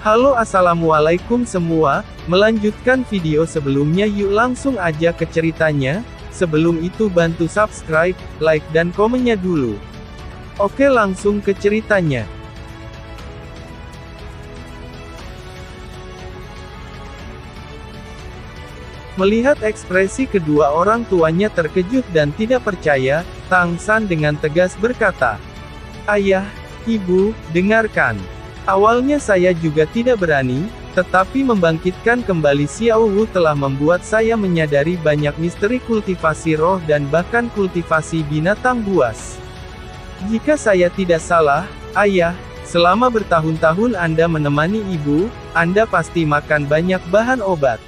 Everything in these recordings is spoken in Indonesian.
Halo assalamualaikum semua, melanjutkan video sebelumnya yuk langsung aja ke ceritanya. Sebelum itu bantu subscribe, like dan komennya dulu. Oke langsung ke ceritanya. Melihat ekspresi kedua orang tuanya terkejut dan tidak percaya, Tang San dengan tegas berkata, "Ayah, Ibu, dengarkan. Awalnya saya juga tidak berani, tetapi membangkitkan kembali Xiao Wu telah membuat saya menyadari banyak misteri kultivasi roh dan bahkan kultivasi binatang buas. Jika saya tidak salah, Ayah, selama bertahun-tahun Anda menemani Ibu, Anda pasti makan banyak bahan obat."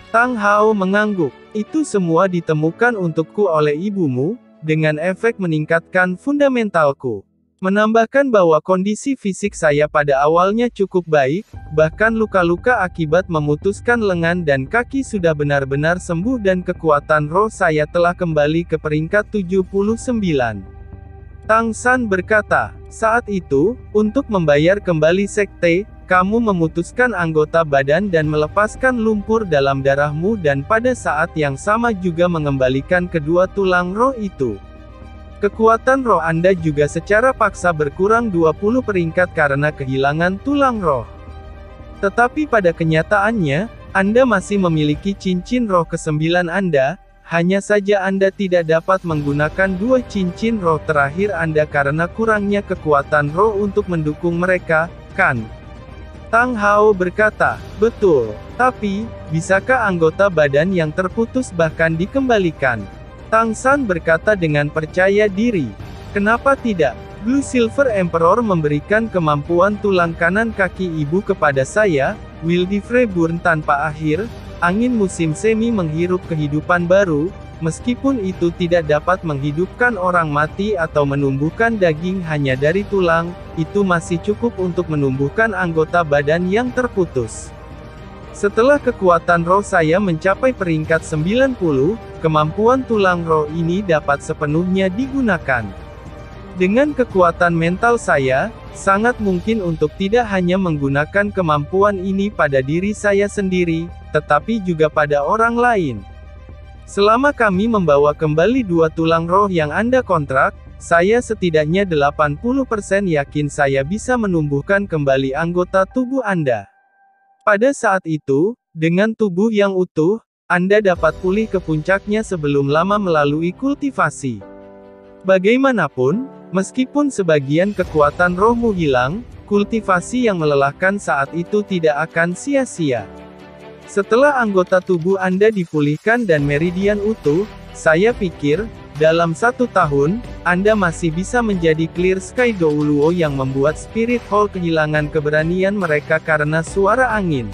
Tang Hao mengangguk. "Itu semua ditemukan untukku oleh ibumu, dengan efek meningkatkan fundamentalku. Menambahkan bahwa kondisi fisik saya pada awalnya cukup baik, bahkan luka-luka akibat memutuskan lengan dan kaki sudah benar-benar sembuh dan kekuatan roh saya telah kembali ke peringkat 79. Tang San berkata, "Saat itu, untuk membayar kembali sekte, kamu memutuskan anggota badan dan melepaskan lumpur dalam darahmu dan pada saat yang sama juga mengembalikan kedua tulang roh itu. Kekuatan roh Anda juga secara paksa berkurang 20 peringkat karena kehilangan tulang roh. Tetapi pada kenyataannya, Anda masih memiliki cincin roh ke-9 Anda, hanya saja Anda tidak dapat menggunakan dua cincin roh terakhir Anda karena kurangnya kekuatan roh untuk mendukung mereka, kan?" Tang Hao berkata, "Betul. Tapi, bisakah anggota badan yang terputus bahkan dikembalikan?" Tang San berkata dengan percaya diri. "Kenapa tidak? Blue Silver Emperor memberikan kemampuan tulang kanan kaki ibu kepada saya, Wildy Freeburn tanpa akhir, angin musim semi menghirup kehidupan baru, meskipun itu tidak dapat menghidupkan orang mati atau menumbuhkan daging hanya dari tulang, itu masih cukup untuk menumbuhkan anggota badan yang terputus. Setelah kekuatan roh saya mencapai peringkat 90, kemampuan tulang roh ini dapat sepenuhnya digunakan. Dengan kekuatan mental saya, sangat mungkin untuk tidak hanya menggunakan kemampuan ini pada diri saya sendiri, tetapi juga pada orang lain. Selama kami membawa kembali dua tulang roh yang Anda kontrak, saya setidaknya 80% yakin saya bisa menumbuhkan kembali anggota tubuh Anda. Pada saat itu, dengan tubuh yang utuh, Anda dapat pulih ke puncaknya sebelum lama melalui kultivasi. Bagaimanapun, meskipun sebagian kekuatan rohmu hilang, kultivasi yang melelahkan saat itu tidak akan sia-sia. Setelah anggota tubuh Anda dipulihkan dan meridian utuh, saya pikir, dalam 1 tahun, Anda masih bisa menjadi Clear Sky Douluo yang membuat Spirit Hall kehilangan keberanian mereka karena suara angin."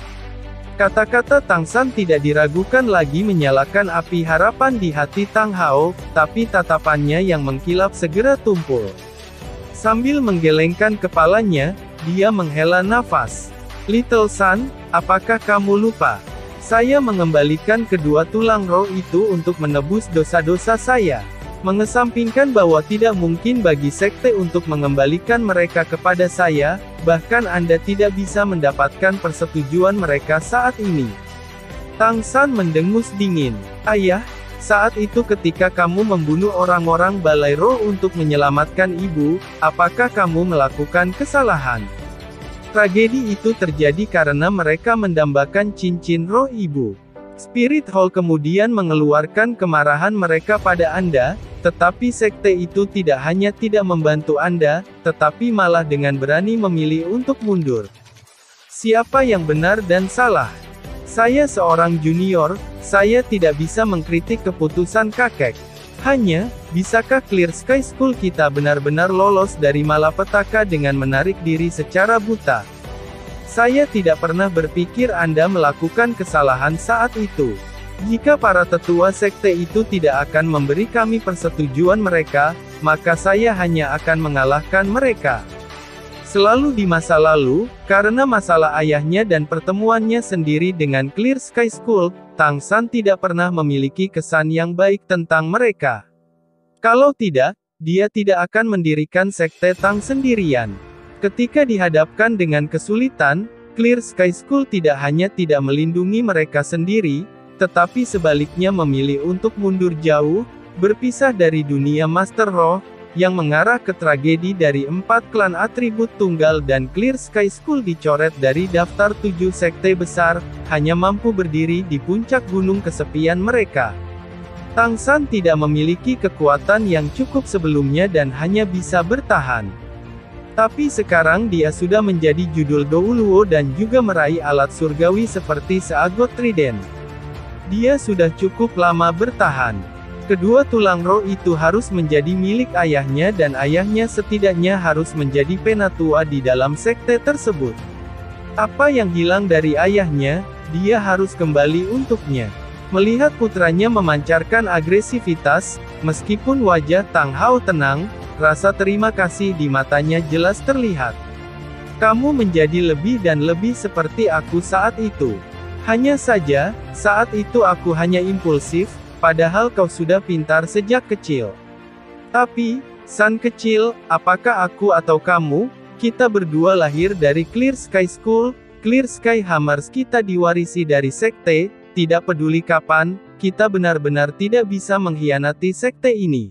Kata-kata Tang San tidak diragukan lagi menyalakan api harapan di hati Tang Hao, tapi tatapannya yang mengkilap segera tumpul. Sambil menggelengkan kepalanya, dia menghela nafas. "Little San, apakah kamu lupa? Saya mengembalikan kedua tulang roh itu untuk menebus dosa-dosa saya. Mengesampingkan bahwa tidak mungkin bagi sekte untuk mengembalikan mereka kepada saya, bahkan Anda tidak bisa mendapatkan persetujuan mereka saat ini." Tang San mendengus dingin. "Ayah, saat itu ketika kamu membunuh orang-orang balai roh untuk menyelamatkan ibu, apakah kamu melakukan kesalahan? Tragedi itu terjadi karena mereka mendambakan cincin roh ibu. Spirit Hall kemudian mengeluarkan kemarahan mereka pada Anda, tetapi sekte itu tidak hanya tidak membantu Anda, tetapi malah dengan berani memilih untuk mundur. Siapa yang benar dan salah? Saya seorang junior, saya tidak bisa mengkritik keputusan kakek. Hanya, bisakah Clear Sky School kita benar-benar lolos dari malapetaka dengan menarik diri secara buta? Saya tidak pernah berpikir Anda melakukan kesalahan saat itu. Jika para tetua sekte itu tidak akan memberi kami persetujuan mereka, maka saya hanya akan mengalahkan mereka." Selalu di masa lalu, karena masalah ayahnya dan pertemuannya sendiri dengan Clear Sky School, Tang San tidak pernah memiliki kesan yang baik tentang mereka. Kalau tidak, dia tidak akan mendirikan sekte Tang sendirian. Ketika dihadapkan dengan kesulitan, Clear Sky School tidak hanya tidak melindungi mereka sendiri, tetapi sebaliknya memilih untuk mundur jauh, berpisah dari dunia Master Roh, yang mengarah ke tragedi dari 4 klan atribut tunggal dan Clear Sky School dicoret dari daftar 7 sekte besar, hanya mampu berdiri di puncak gunung kesepian mereka. Tang San tidak memiliki kekuatan yang cukup sebelumnya dan hanya bisa bertahan. Tapi sekarang dia sudah menjadi judul Douluo dan juga meraih alat surgawi seperti seagot trident. Dia sudah cukup lama bertahan. Kedua tulang roh itu harus menjadi milik ayahnya dan ayahnya setidaknya harus menjadi penatua di dalam sekte tersebut. Apa yang hilang dari ayahnya, dia harus kembali untuknya. Melihat putranya memancarkan agresivitas, meskipun wajah Tang Hao tenang, rasa terima kasih di matanya jelas terlihat. Kamu menjadi lebih dan lebih seperti aku saat itu. Hanya saja, saat itu aku hanya impulsif, padahal kau sudah pintar sejak kecil. Tapi, San kecil, apakah aku atau kamu, kita berdua lahir dari Clear Sky School, Clear Sky Hammers kita diwarisi dari sekte, tidak peduli kapan, kita benar-benar tidak bisa mengkhianati sekte ini.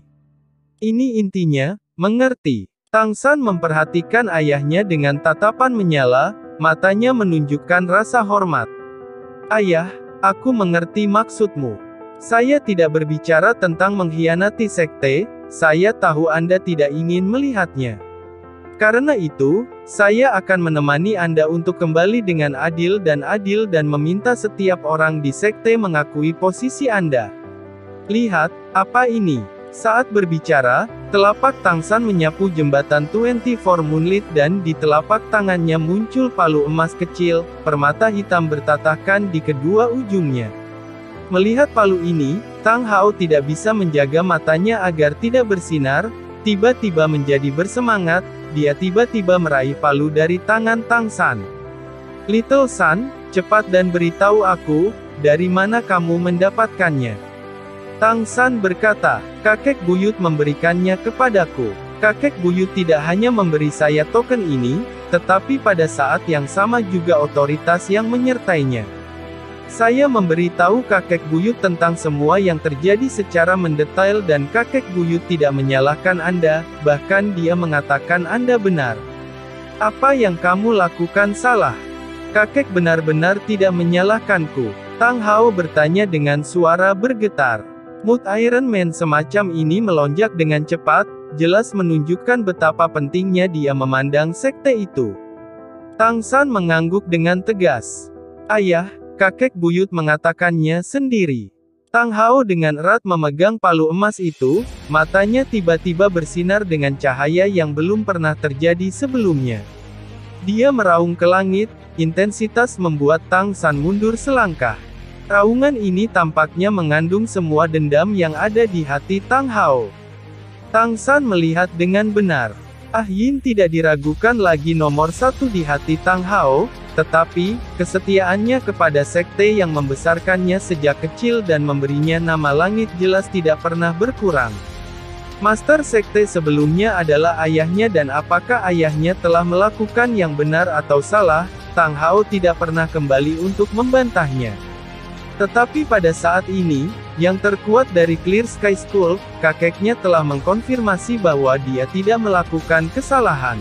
Ini intinya, mengerti. Tang San memperhatikan ayahnya dengan tatapan menyala, matanya menunjukkan rasa hormat. Ayah, aku mengerti maksudmu. Saya tidak berbicara tentang mengkhianati sekte, saya tahu Anda tidak ingin melihatnya. Karena itu, saya akan menemani Anda untuk kembali dengan adil dan meminta setiap orang di sekte mengakui posisi Anda. Lihat, apa ini? Saat berbicara, telapak Tang San menyapu jembatan 24 Moonlit dan di telapak tangannya muncul palu emas kecil, permata hitam bertatahkan di kedua ujungnya. Melihat palu ini, Tang Hao tidak bisa menjaga matanya agar tidak bersinar, tiba-tiba menjadi bersemangat, dia tiba-tiba meraih palu dari tangan Tang San. Little San, cepat dan beritahu aku, dari mana kamu mendapatkannya? Tang San berkata, kakek buyut memberikannya kepadaku. Kakek buyut tidak hanya memberi saya token ini, tetapi pada saat yang sama juga otoritas yang menyertainya. Saya memberitahu kakek buyut tentang semua yang terjadi secara mendetail dan kakek buyut tidak menyalahkan Anda, bahkan dia mengatakan Anda benar. Apa yang kamu lakukan salah? Kakek benar-benar tidak menyalahkanku. Tang Hao bertanya dengan suara bergetar. Mood Iron Man semacam ini melonjak dengan cepat, jelas menunjukkan betapa pentingnya dia memandang sekte itu. Tang San mengangguk dengan tegas. Ayah, kakek buyut mengatakannya sendiri. Tang Hao dengan erat memegang palu emas itu, matanya tiba-tiba bersinar dengan cahaya yang belum pernah terjadi sebelumnya. Dia meraung ke langit, intensitas membuat Tang San mundur selangkah. Raungan ini tampaknya mengandung semua dendam yang ada di hati Tang Hao. Tang San melihat dengan benar. Ah Yin tidak diragukan lagi nomor satu di hati Tang Hao, tetapi, kesetiaannya kepada sekte yang membesarkannya sejak kecil dan memberinya nama langit jelas tidak pernah berkurang. Master sekte sebelumnya adalah ayahnya dan apakah ayahnya telah melakukan yang benar atau salah, Tang Hao tidak pernah kembali untuk membantahnya. Tetapi pada saat ini, yang terkuat dari Clear Sky School, kakeknya telah mengkonfirmasi bahwa dia tidak melakukan kesalahan.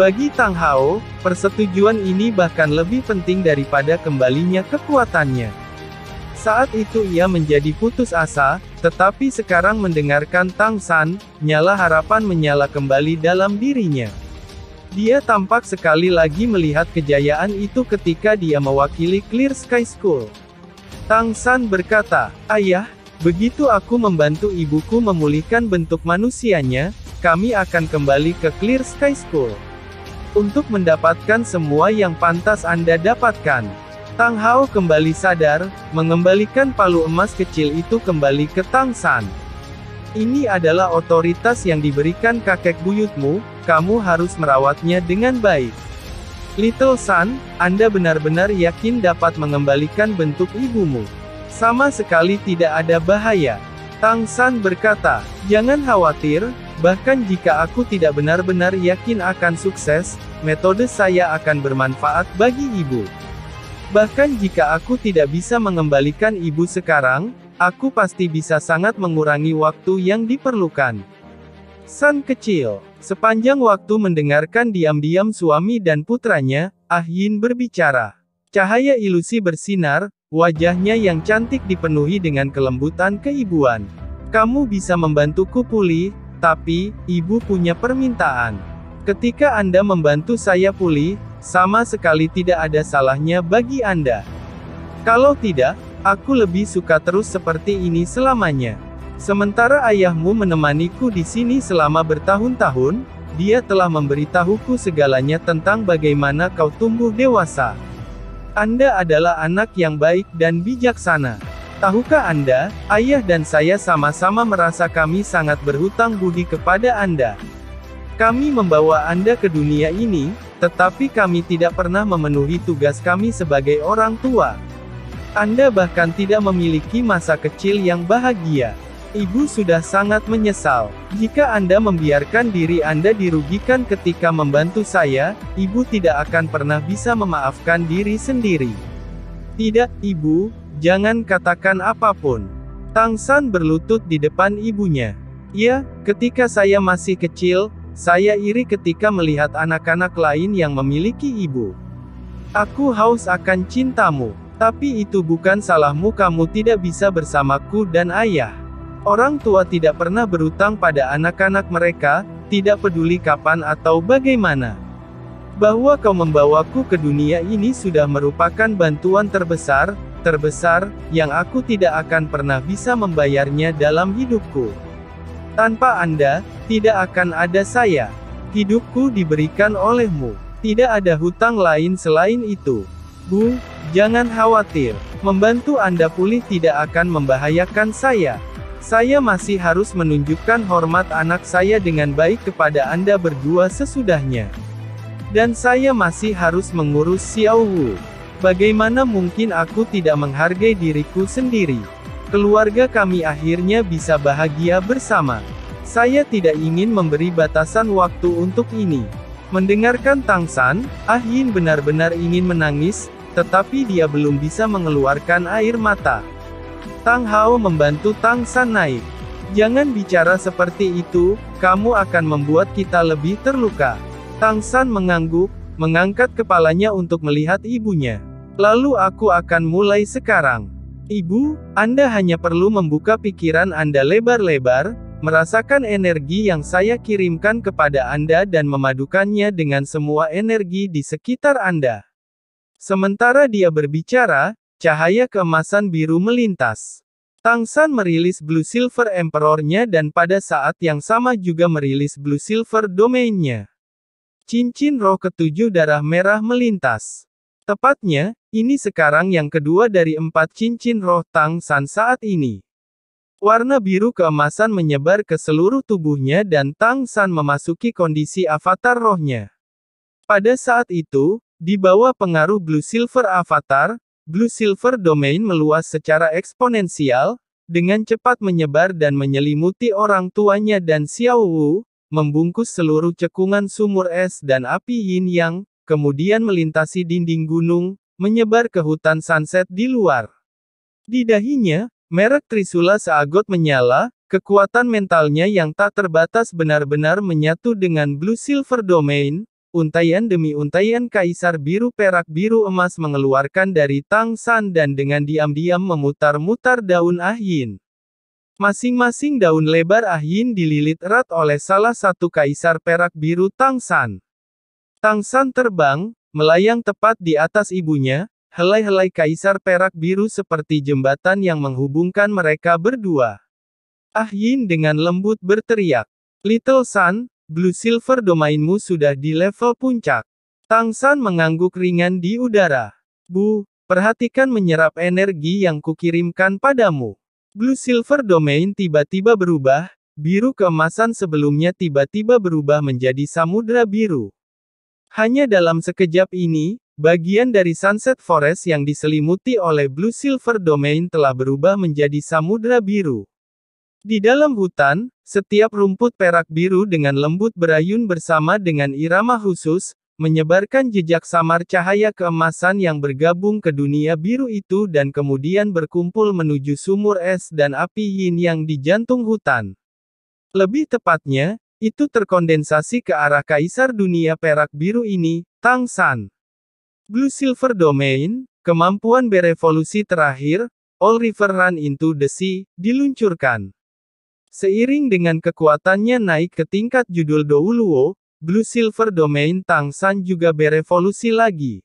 Bagi Tang Hao, persetujuan ini bahkan lebih penting daripada kembalinya kekuatannya. Saat itu ia menjadi putus asa, tetapi sekarang mendengarkan Tang San, nyala harapan menyala kembali dalam dirinya. Dia tampak sekali lagi melihat kejayaan itu ketika dia mewakili Clear Sky School. Tang San berkata, Ayah, begitu aku membantu ibuku memulihkan bentuk manusianya, kami akan kembali ke Clear Sky School. Untuk mendapatkan semua yang pantas Anda dapatkan. Tang Hao kembali sadar, mengembalikan palu emas kecil itu kembali ke Tang San. Ini adalah otoritas yang diberikan kakek buyutmu, kamu harus merawatnya dengan baik. Little San, Anda benar-benar yakin dapat mengembalikan bentuk ibumu. Sama sekali tidak ada bahaya. Tang San berkata, jangan khawatir, bahkan jika aku tidak benar-benar yakin akan sukses, metode saya akan bermanfaat bagi ibu. Bahkan jika aku tidak bisa mengembalikan ibu sekarang, aku pasti bisa sangat mengurangi waktu yang diperlukan. San kecil, sepanjang waktu mendengarkan diam-diam suami dan putranya, Ah Yin berbicara. Cahaya ilusi bersinar, wajahnya yang cantik dipenuhi dengan kelembutan keibuan. Kamu bisa membantuku pulih, tapi, ibu punya permintaan. Ketika Anda membantu saya pulih, sama sekali tidak ada salahnya bagi Anda. Kalau tidak, aku lebih suka terus seperti ini selamanya. Sementara ayahmu menemaniku di sini selama bertahun-tahun, dia telah memberitahuku segalanya tentang bagaimana kau tumbuh dewasa. Anda adalah anak yang baik dan bijaksana. Tahukah Anda, ayah dan saya sama-sama merasa kami sangat berhutang budi kepada Anda. Kami membawa Anda ke dunia ini, tetapi kami tidak pernah memenuhi tugas kami sebagai orang tua. Anda bahkan tidak memiliki masa kecil yang bahagia. Ibu sudah sangat menyesal. Jika Anda membiarkan diri Anda dirugikan ketika membantu saya, Ibu tidak akan pernah bisa memaafkan diri sendiri. Tidak, Ibu, jangan katakan apapun. Tang San berlutut di depan ibunya. Ya, ketika saya masih kecil, saya iri ketika melihat anak-anak lain yang memiliki ibu. Aku haus akan cintamu. Tapi itu bukan salahmu, kamu tidak bisa bersamaku dan ayah. Orang tua tidak pernah berutang pada anak-anak mereka, tidak peduli kapan atau bagaimana. Bahwa kau membawaku ke dunia ini sudah merupakan bantuan terbesar, yang aku tidak akan pernah bisa membayarnya dalam hidupku. Tanpa Anda, tidak akan ada saya. Hidupku diberikan olehmu. Tidak ada hutang lain selain itu. Bu, jangan khawatir. Membantu Anda pulih tidak akan membahayakan saya. Saya masih harus menunjukkan hormat anak saya dengan baik kepada Anda berdua sesudahnya. Dan saya masih harus mengurus Xiao Wu. Bagaimana mungkin aku tidak menghargai diriku sendiri? Keluarga kami akhirnya bisa bahagia bersama. Saya tidak ingin memberi batasan waktu untuk ini. Mendengarkan Tang San, Ah Yin benar-benar ingin menangis, tetapi dia belum bisa mengeluarkan air mata. Tang Hao membantu Tang San naik. Jangan bicara seperti itu, kamu akan membuat kita lebih terluka. Tang San mengangguk, mengangkat kepalanya untuk melihat ibunya. Lalu aku akan mulai sekarang. Ibu, Anda hanya perlu membuka pikiran Anda lebar-lebar, merasakan energi yang saya kirimkan kepada Anda dan memadukannya dengan semua energi di sekitar Anda. Sementara dia berbicara, cahaya keemasan biru melintas. Tang San merilis Blue Silver Emperor-nya dan pada saat yang sama juga merilis Blue Silver Domain-nya. Cincin roh ketujuh darah merah melintas. Tepatnya, ini sekarang yang kedua dari 4 cincin roh Tang San saat ini. Warna biru keemasan menyebar ke seluruh tubuhnya dan Tang San memasuki kondisi avatar rohnya. Pada saat itu, di bawah pengaruh Blue Silver Avatar, Blue Silver Domain meluas secara eksponensial, dengan cepat menyebar dan menyelimuti orang tuanya dan Xiao Wu, membungkus seluruh cekungan sumur es dan api Yin Yang, kemudian melintasi dinding gunung, menyebar ke hutan sunset di luar. Di dahinya, merek Trisula seagot menyala, kekuatan mentalnya yang tak terbatas benar-benar menyatu dengan Blue Silver Domain. Untaian demi untaian kaisar biru perak biru emas mengeluarkan dari Tang San dan dengan diam-diam memutar-mutar daun Ah Yin. Masing-masing daun lebar Ah Yin dililit erat oleh salah satu kaisar perak biru Tang San. Tang San terbang, melayang tepat di atas ibunya, helai-helai kaisar perak biru seperti jembatan yang menghubungkan mereka berdua. Ah Yin dengan lembut berteriak, "Little Sun, Blue Silver Domainmu sudah di level puncak." Tang San mengangguk ringan di udara. Bu, perhatikan menyerap energi yang kukirimkan padamu. Blue Silver Domain tiba-tiba berubah, biru keemasan sebelumnya tiba-tiba berubah menjadi samudra biru. Hanya dalam sekejap ini, bagian dari Sunset Forest yang diselimuti oleh Blue Silver Domain telah berubah menjadi samudra biru. Di dalam hutan, setiap rumput perak biru dengan lembut berayun bersama dengan irama khusus, menyebarkan jejak samar cahaya keemasan yang bergabung ke dunia biru itu dan kemudian berkumpul menuju sumur es dan api yin yang di jantung hutan. Lebih tepatnya, itu terkondensasi ke arah kaisar dunia perak biru ini, Tang San. Blue Silver Domain, kemampuan berevolusi terakhir, All River Run into the Sea, diluncurkan. Seiring dengan kekuatannya naik ke tingkat judul Douluo, Blue Silver Domain Tang San juga berevolusi lagi.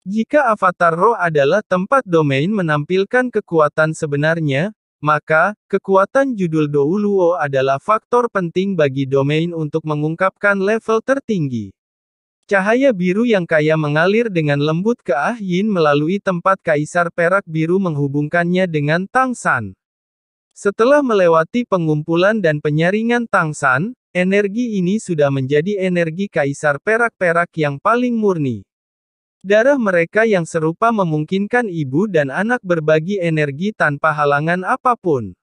Jika avatar roh adalah tempat domain menampilkan kekuatan sebenarnya, maka, kekuatan judul Douluo adalah faktor penting bagi domain untuk mengungkapkan level tertinggi. Cahaya biru yang kaya mengalir dengan lembut ke Ah Yin melalui tempat kaisar perak biru menghubungkannya dengan Tang San. Setelah melewati pengumpulan dan penyaringan Tang San, energi ini sudah menjadi energi kaisar perak-perak yang paling murni. Darah mereka yang serupa memungkinkan ibu dan anak berbagi energi tanpa halangan apapun.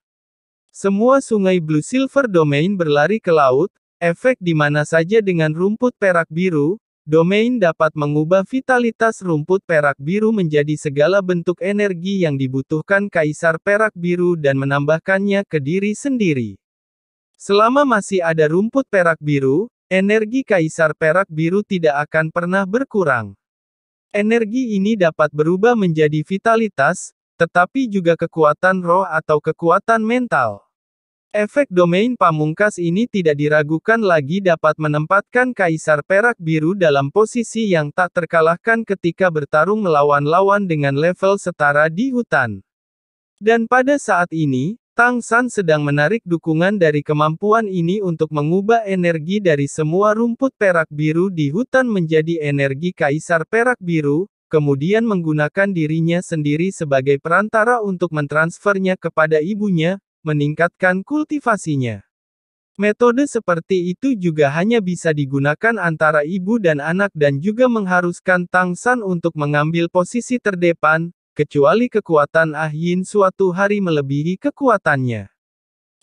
Semua sungai Blue Silver Domain berlari ke laut, efek di mana saja dengan rumput perak biru, domain dapat mengubah vitalitas rumput perak biru menjadi segala bentuk energi yang dibutuhkan kaisar perak biru dan menambahkannya ke diri sendiri. Selama masih ada rumput perak biru, energi kaisar perak biru tidak akan pernah berkurang. Energi ini dapat berubah menjadi vitalitas, tetapi juga kekuatan roh atau kekuatan mental. Efek domain pamungkas ini tidak diragukan lagi dapat menempatkan kaisar perak biru dalam posisi yang tak terkalahkan ketika bertarung melawan lawan dengan level setara di hutan. Dan pada saat ini, Tang San sedang menarik dukungan dari kemampuan ini untuk mengubah energi dari semua rumput perak biru di hutan menjadi energi kaisar perak biru, kemudian menggunakan dirinya sendiri sebagai perantara untuk mentransfernya kepada ibunya, meningkatkan kultivasinya. Metode seperti itu juga hanya bisa digunakan antara ibu dan anak dan juga mengharuskan Tang San untuk mengambil posisi terdepan, kecuali kekuatan Ah Yin suatu hari melebihi kekuatannya.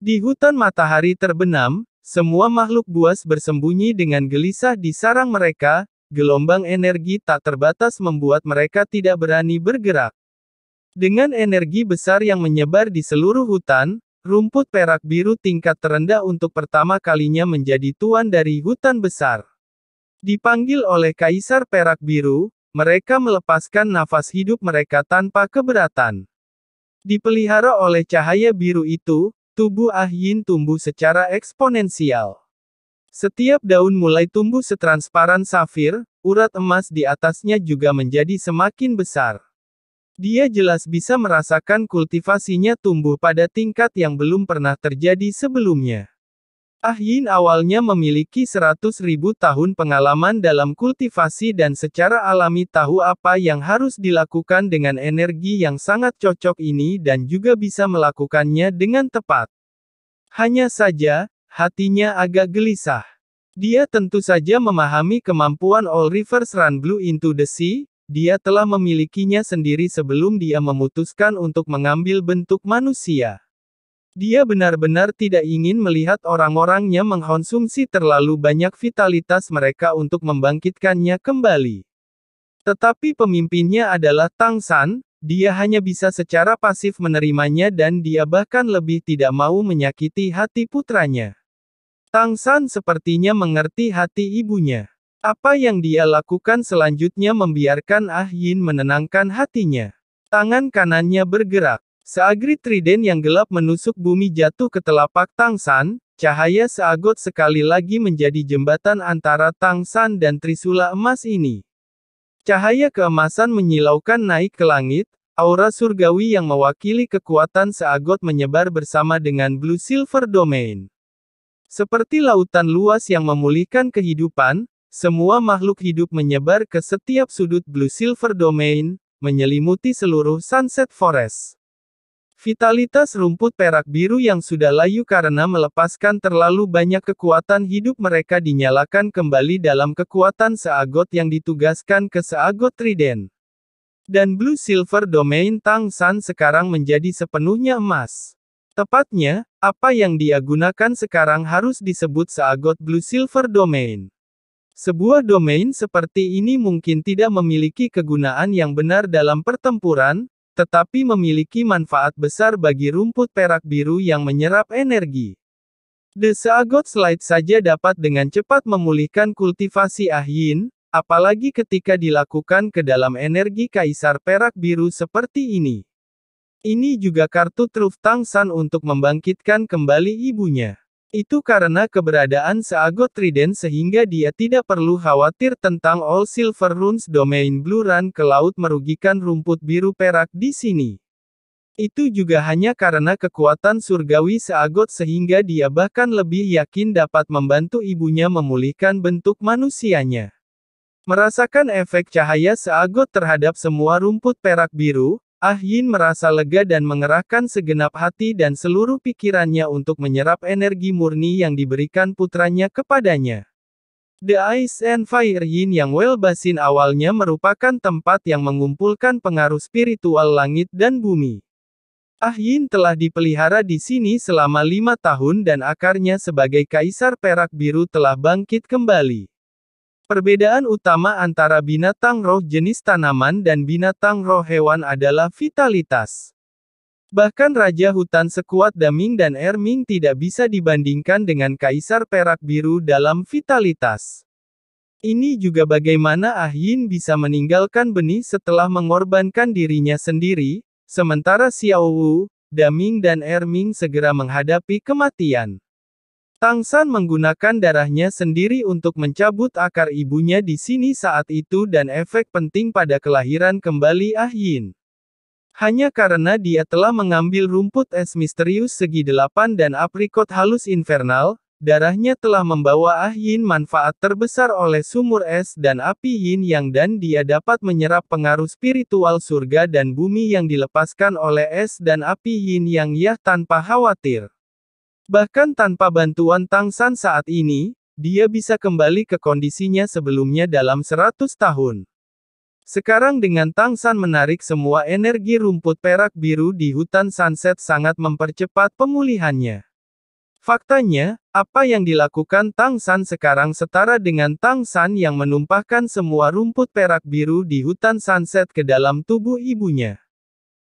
Di hutan matahari terbenam, semua makhluk buas bersembunyi dengan gelisah di sarang mereka, gelombang energi tak terbatas membuat mereka tidak berani bergerak. Dengan energi besar yang menyebar di seluruh hutan, rumput perak biru tingkat terendah untuk pertama kalinya menjadi tuan dari hutan besar. Dipanggil oleh Kaisar Perak Biru, mereka melepaskan nafas hidup mereka tanpa keberatan. Dipelihara oleh cahaya biru itu, tubuh Ah Yin tumbuh secara eksponensial. Setiap daun mulai tumbuh setransparan safir, urat emas di atasnya juga menjadi semakin besar. Dia jelas bisa merasakan kultivasinya tumbuh pada tingkat yang belum pernah terjadi sebelumnya. Ah Yin awalnya memiliki 100.000 tahun pengalaman dalam kultivasi dan secara alami tahu apa yang harus dilakukan dengan energi yang sangat cocok ini dan juga bisa melakukannya dengan tepat. Hanya saja, hatinya agak gelisah. Dia tentu saja memahami kemampuan All Rivers Run Blue into the Sea. Dia telah memilikinya sendiri sebelum dia memutuskan untuk mengambil bentuk manusia. Dia benar-benar tidak ingin melihat orang-orangnya mengkonsumsi terlalu banyak vitalitas mereka untuk membangkitkannya kembali. Tetapi pemimpinnya adalah Tang San, dia hanya bisa secara pasif menerimanya dan dia bahkan lebih tidak mau menyakiti hati putranya. Tang San sepertinya mengerti hati ibunya. Apa yang dia lakukan selanjutnya membiarkan Ah Yin menenangkan hatinya. Tangan kanannya bergerak. Seagrit trident yang gelap menusuk bumi jatuh ke telapak Tang San, cahaya seagot sekali lagi menjadi jembatan antara Tang San dan trisula emas ini. Cahaya keemasan menyilaukan naik ke langit, aura surgawi yang mewakili kekuatan seagot menyebar bersama dengan Blue Silver Domain. Seperti lautan luas yang memulihkan kehidupan, semua makhluk hidup menyebar ke setiap sudut Blue Silver Domain, menyelimuti seluruh Sunset Forest. Vitalitas rumput perak biru yang sudah layu karena melepaskan terlalu banyak kekuatan hidup mereka dinyalakan kembali dalam kekuatan seagot yang ditugaskan ke seagot trident. Dan Blue Silver Domain Tang San sekarang menjadi sepenuhnya emas. Tepatnya, apa yang dia gunakan sekarang harus disebut Seagot Blue Silver Domain. Sebuah domain seperti ini mungkin tidak memiliki kegunaan yang benar dalam pertempuran, tetapi memiliki manfaat besar bagi rumput perak biru yang menyerap energi. The Seagot Slide saja dapat dengan cepat memulihkan kultivasi Ah Yin, apalagi ketika dilakukan ke dalam energi kaisar perak biru seperti ini. Ini juga kartu truf Tang San untuk membangkitkan kembali ibunya. Itu karena keberadaan Seagot Trident sehingga dia tidak perlu khawatir tentang All Silver Runes Domain Blue Run ke laut merugikan rumput biru perak di sini. Itu juga hanya karena kekuatan surgawi Seagot sehingga dia bahkan lebih yakin dapat membantu ibunya memulihkan bentuk manusianya. Merasakan efek cahaya Seagot terhadap semua rumput perak biru, Ah Yin merasa lega dan mengerahkan segenap hati dan seluruh pikirannya untuk menyerap energi murni yang diberikan putranya kepadanya. The Ice and Fire Yin Yang Well Basin awalnya merupakan tempat yang mengumpulkan pengaruh spiritual langit dan bumi. Ah Yin telah dipelihara di sini selama 5 tahun dan akarnya sebagai kaisar perak biru telah bangkit kembali. Perbedaan utama antara binatang roh jenis tanaman dan binatang roh hewan adalah vitalitas. Bahkan Raja Hutan sekuat Daming dan Erming tidak bisa dibandingkan dengan Kaisar Perak Biru dalam vitalitas. Ini juga bagaimana Ah Yin bisa meninggalkan benih setelah mengorbankan dirinya sendiri, sementara Xiao Wu, Daming dan Erming segera menghadapi kematian. Tang San menggunakan darahnya sendiri untuk mencabut akar ibunya di sini saat itu dan efek penting pada kelahiran kembali Ah Yin. Hanya karena dia telah mengambil rumput es misterius segi 8 dan aprikot halus infernal, darahnya telah membawa Ah Yin manfaat terbesar oleh sumur es dan api Yin Yang dan dia dapat menyerap pengaruh spiritual surga dan bumi yang dilepaskan oleh es dan api Yin Yang ya tanpa khawatir. Bahkan tanpa bantuan Tang San saat ini, dia bisa kembali ke kondisinya sebelumnya dalam 100 tahun. Sekarang dengan Tang San menarik semua energi rumput perak biru di hutan Sunset sangat mempercepat pemulihannya. Faktanya, apa yang dilakukan Tang San sekarang setara dengan Tang San yang menumpahkan semua rumput perak biru di hutan Sunset ke dalam tubuh ibunya.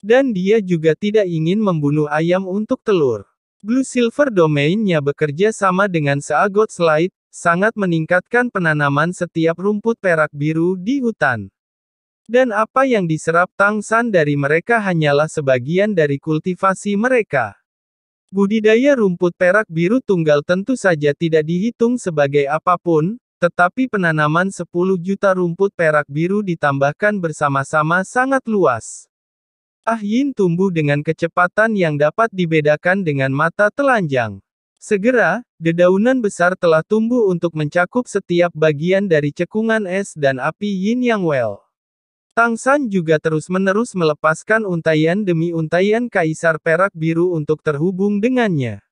Dan dia juga tidak ingin membunuh ayam untuk telur. Blue Silver Domain-nya bekerja sama dengan Seagot Slide, sangat meningkatkan penanaman setiap rumput perak biru di hutan. Dan apa yang diserap Tang San dari mereka hanyalah sebagian dari kultivasi mereka. Budidaya rumput perak biru tunggal tentu saja tidak dihitung sebagai apapun, tetapi penanaman 10 juta rumput perak biru ditambahkan bersama-sama sangat luas. Ah Yin tumbuh dengan kecepatan yang dapat dibedakan dengan mata telanjang. Segera, dedaunan besar telah tumbuh untuk mencakup setiap bagian dari cekungan es dan api Yin Yang Well. Tang San juga terus-menerus melepaskan untaian demi untaian Kaisar Perak Biru untuk terhubung dengannya.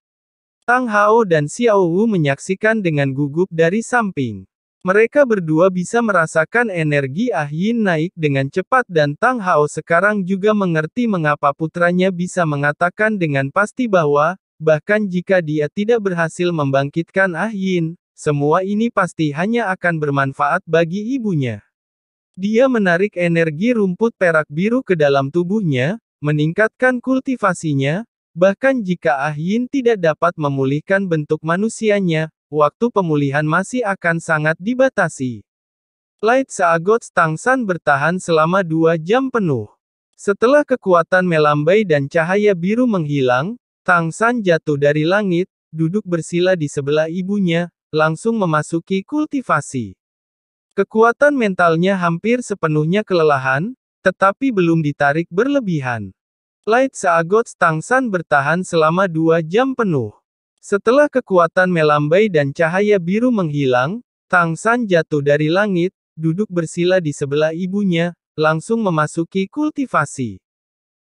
Tang Hao dan Xiao Wu menyaksikan dengan gugup dari samping. Mereka berdua bisa merasakan energi Ah Yin naik dengan cepat dan Tang Hao sekarang juga mengerti mengapa putranya bisa mengatakan dengan pasti bahwa, bahkan jika dia tidak berhasil membangkitkan Ah Yin, semua ini pasti hanya akan bermanfaat bagi ibunya. Dia menarik energi rumput perak biru ke dalam tubuhnya, meningkatkan kultivasinya, bahkan jika Ah Yin tidak dapat memulihkan bentuk manusianya, waktu pemulihan masih akan sangat dibatasi. Light Seagot Tang San bertahan selama 2 jam penuh. Setelah kekuatan melambai dan cahaya biru menghilang, Tang San jatuh dari langit, duduk bersila di sebelah ibunya, langsung memasuki kultivasi. Kekuatan mentalnya hampir sepenuhnya kelelahan, tetapi belum ditarik berlebihan. Light Seagot Tang San bertahan selama 2 jam penuh. Setelah kekuatan melambai dan cahaya biru menghilang, Tang San jatuh dari langit, duduk bersila di sebelah ibunya, langsung memasuki kultivasi.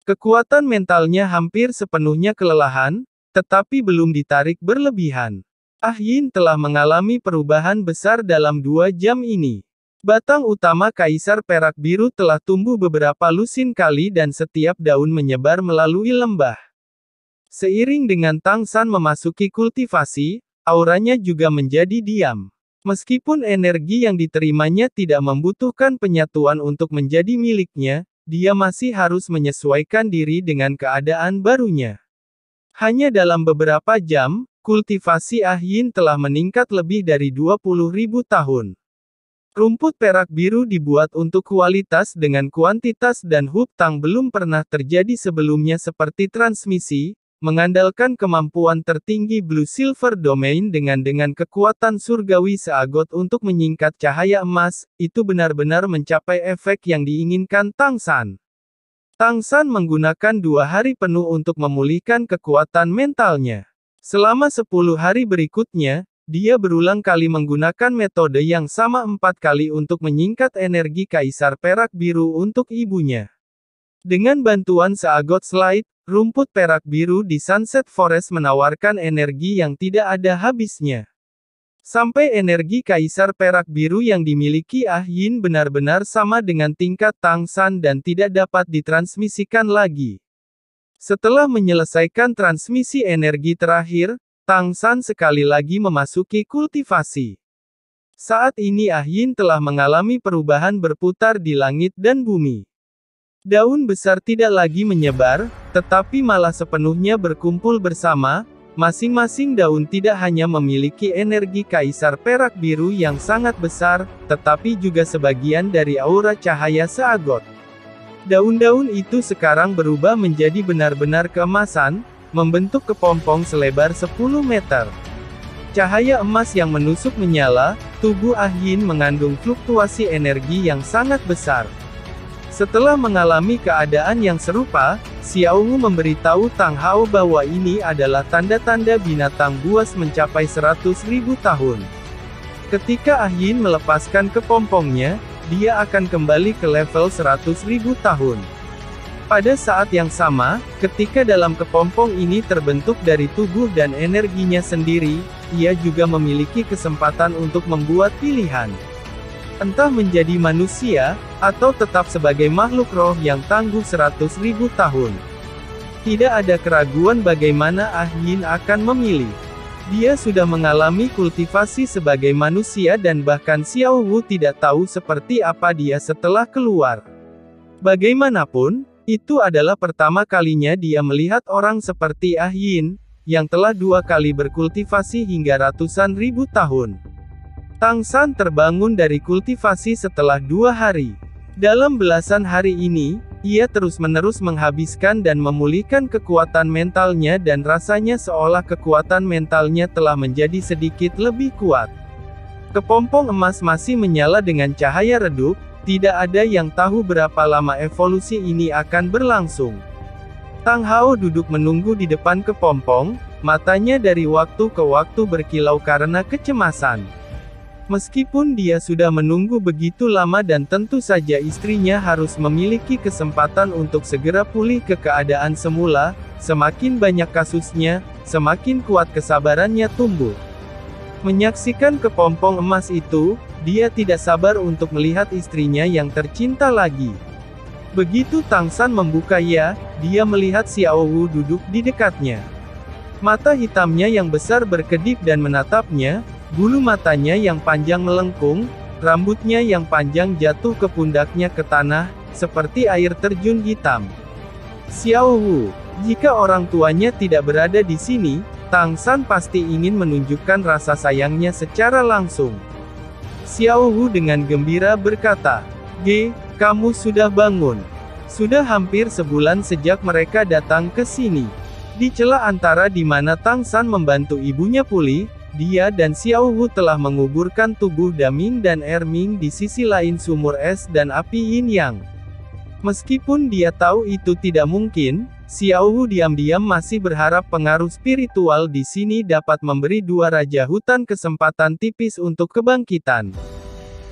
Kekuatan mentalnya hampir sepenuhnya kelelahan, tetapi belum ditarik berlebihan. Ah Yin telah mengalami perubahan besar dalam 2 jam ini. Batang utama Kaisar Perak Biru telah tumbuh beberapa lusin kali dan setiap daun menyebar melalui lembah. Seiring dengan Tang San memasuki kultivasi, auranya juga menjadi diam. Meskipun energi yang diterimanya tidak membutuhkan penyatuan untuk menjadi miliknya, dia masih harus menyesuaikan diri dengan keadaan barunya. Hanya dalam beberapa jam, kultivasi Ah Yin telah meningkat lebih dari 20.000 tahun. Rumput perak biru dibuat untuk kualitas dengan kuantitas dan hutang belum pernah terjadi sebelumnya seperti transmisi, mengandalkan kemampuan tertinggi Blue Silver Domain dengan kekuatan surgawi seagot untuk menyingkat cahaya emas, itu benar-benar mencapai efek yang diinginkan Tang San. Tang San menggunakan 2 hari penuh untuk memulihkan kekuatan mentalnya. Selama 10 hari berikutnya, dia berulang kali menggunakan metode yang sama 4 kali untuk menyingkat energi Kaisar Perak Biru untuk ibunya. Dengan bantuan seagot slide, rumput perak biru di Sunset Forest menawarkan energi yang tidak ada habisnya. Sampai energi Kaisar Perak Biru yang dimiliki Ah Yin benar-benar sama dengan tingkat Tang San dan tidak dapat ditransmisikan lagi. Setelah menyelesaikan transmisi energi terakhir, Tang San sekali lagi memasuki kultivasi. Saat ini Ah Yin telah mengalami perubahan berputar di langit dan bumi. Daun besar tidak lagi menyebar, tetapi malah sepenuhnya berkumpul bersama. Masing-masing daun tidak hanya memiliki energi Kaisar Perak Biru yang sangat besar, tetapi juga sebagian dari aura cahaya seagot. Daun-daun itu sekarang berubah menjadi benar-benar keemasan, membentuk kepompong selebar 10 meter. Cahaya emas yang menusuk menyala, tubuh Ah Yin mengandung fluktuasi energi yang sangat besar. Setelah mengalami keadaan yang serupa, Xiao Wu memberitahu Tang Hao bahwa ini adalah tanda-tanda binatang buas mencapai 100.000 tahun. Ketika Ah Yin melepaskan kepompongnya, dia akan kembali ke level 100.000 tahun. Pada saat yang sama, ketika dalam kepompong ini terbentuk dari tubuh dan energinya sendiri, ia juga memiliki kesempatan untuk membuat pilihan. Entah menjadi manusia, atau tetap sebagai makhluk roh yang tangguh 100.000 tahun. Tidak ada keraguan bagaimana Ah Yin akan memilih. Dia sudah mengalami kultivasi sebagai manusia dan bahkan Xiao Wu tidak tahu seperti apa dia setelah keluar. Bagaimanapun, itu adalah pertama kalinya dia melihat orang seperti Ah Yin, yang telah 2 kali berkultivasi hingga ratusan ribu tahun. Tang San terbangun dari kultivasi setelah 2 hari. Dalam belasan hari ini, ia terus-menerus menghabiskan dan memulihkan kekuatan mentalnya dan rasanya seolah kekuatan mentalnya telah menjadi sedikit lebih kuat. Kepompong emas masih menyala dengan cahaya redup. Tidak ada yang tahu berapa lama evolusi ini akan berlangsung. Tang Hao duduk menunggu di depan kepompong, matanya dari waktu ke waktu berkilau karena kecemasan. Meskipun dia sudah menunggu begitu lama dan tentu saja istrinya harus memiliki kesempatan untuk segera pulih ke keadaan semula, semakin banyak kasusnya, semakin kuat kesabarannya tumbuh. Menyaksikan kepompong emas itu, dia tidak sabar untuk melihat istrinya yang tercinta lagi. Begitu Tang San membukanya, dia melihat Xiao Wu duduk di dekatnya. Mata hitamnya yang besar berkedip dan menatapnya, bulu matanya yang panjang melengkung, rambutnya yang panjang jatuh ke pundaknya ke tanah, seperti air terjun hitam. Xiao Wu, jika orang tuanya tidak berada di sini, Tang San pasti ingin menunjukkan rasa sayangnya secara langsung. Xiao Wu dengan gembira berkata, kamu sudah bangun. Sudah hampir sebulan sejak mereka datang ke sini. Di celah antara di mana Tang San membantu ibunya pulih, dia dan Xiao Wu telah menguburkan tubuh Daming dan Erming di sisi lain sumur es dan api Yin Yang. Meskipun dia tahu itu tidak mungkin, Xiao Wu diam-diam masih berharap pengaruh spiritual di sini dapat memberi 2 raja hutan kesempatan tipis untuk kebangkitan.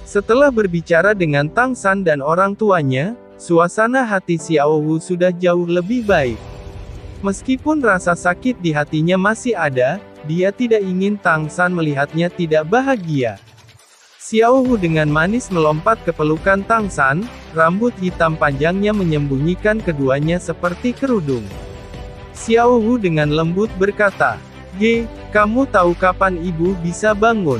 Setelah berbicara dengan Tang San dan orang tuanya, suasana hati Xiao Wu sudah jauh lebih baik. Meskipun rasa sakit di hatinya masih ada, dia tidak ingin Tang San melihatnya tidak bahagia. Xiao Wu dengan manis melompat ke pelukan Tang San, rambut hitam panjangnya menyembunyikan keduanya seperti kerudung. Xiao Wu dengan lembut berkata, kamu tahu kapan ibu bisa bangun?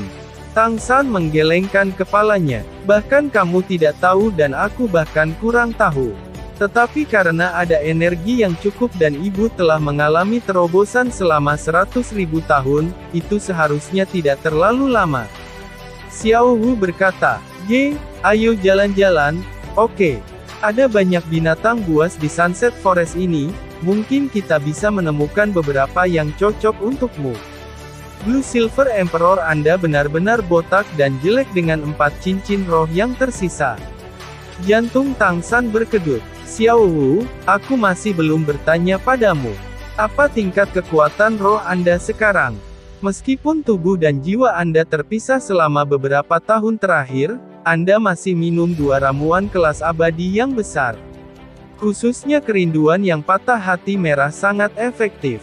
Tang San menggelengkan kepalanya. Bahkan kamu tidak tahu dan aku bahkan kurang tahu. Tetapi karena ada energi yang cukup dan ibu telah mengalami terobosan selama 100.000 tahun, itu seharusnya tidak terlalu lama. Xiao Wu berkata, ayo jalan-jalan, oke. Ada banyak binatang buas di Sunset Forest ini, mungkin kita bisa menemukan beberapa yang cocok untukmu. Blue Silver Emperor Anda benar-benar botak dan jelek dengan 4 cincin roh yang tersisa. Jantung Tang San berkedut. Xiao Wu, aku masih belum bertanya padamu. Apa tingkat kekuatan roh Anda sekarang? Meskipun tubuh dan jiwa Anda terpisah selama beberapa tahun terakhir, Anda masih minum 2 ramuan kelas abadi yang besar. Khususnya kerinduan yang patah hati merah sangat efektif.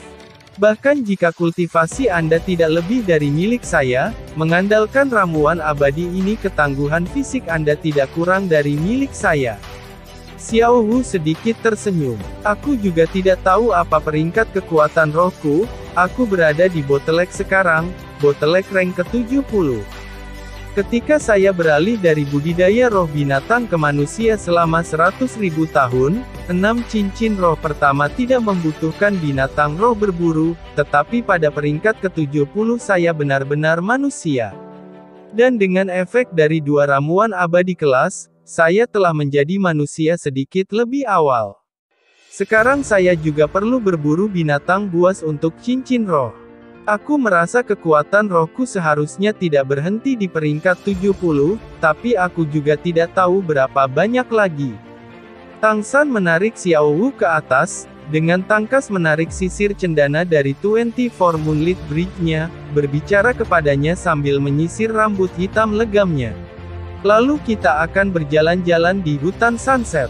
Bahkan jika kultivasi Anda tidak lebih dari milik saya, mengandalkan ramuan abadi ini ketangguhan fisik Anda tidak kurang dari milik saya. Xiao Wu sedikit tersenyum. Aku juga tidak tahu apa peringkat kekuatan rohku, aku berada di bottleneck sekarang, bottleneck rank ke-70. Ketika saya beralih dari budidaya roh binatang ke manusia selama 100.000 tahun, 6 cincin roh pertama tidak membutuhkan binatang roh berburu, tetapi pada peringkat ke-70 saya benar-benar manusia. Dan dengan efek dari 2 ramuan abadi kelas, saya telah menjadi manusia sedikit lebih awal. Sekarang saya juga perlu berburu binatang buas untuk cincin roh. Aku merasa kekuatan rohku seharusnya tidak berhenti di peringkat 70, tapi aku juga tidak tahu berapa banyak lagi. Tang San menarik Xiao Wu ke atas, dengan tangkas menarik sisir cendana dari 24 Moonlit Bridge-nya, berbicara kepadanya sambil menyisir rambut hitam legamnya. Lalu kita akan berjalan-jalan di hutan Sunset.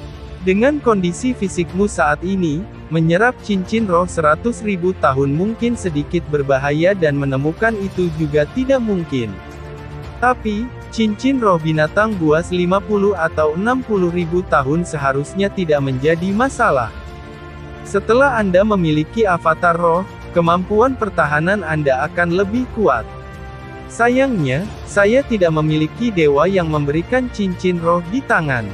Dengan kondisi fisikmu saat ini, menyerap cincin roh 100.000 tahun mungkin sedikit berbahaya dan menemukan itu juga tidak mungkin. Tapi, cincin roh binatang buas 50 atau 60.000 tahun seharusnya tidak menjadi masalah. Setelah Anda memiliki avatar roh, kemampuan pertahanan Anda akan lebih kuat. Sayangnya, saya tidak memiliki dewa yang memberikan cincin roh di tangan.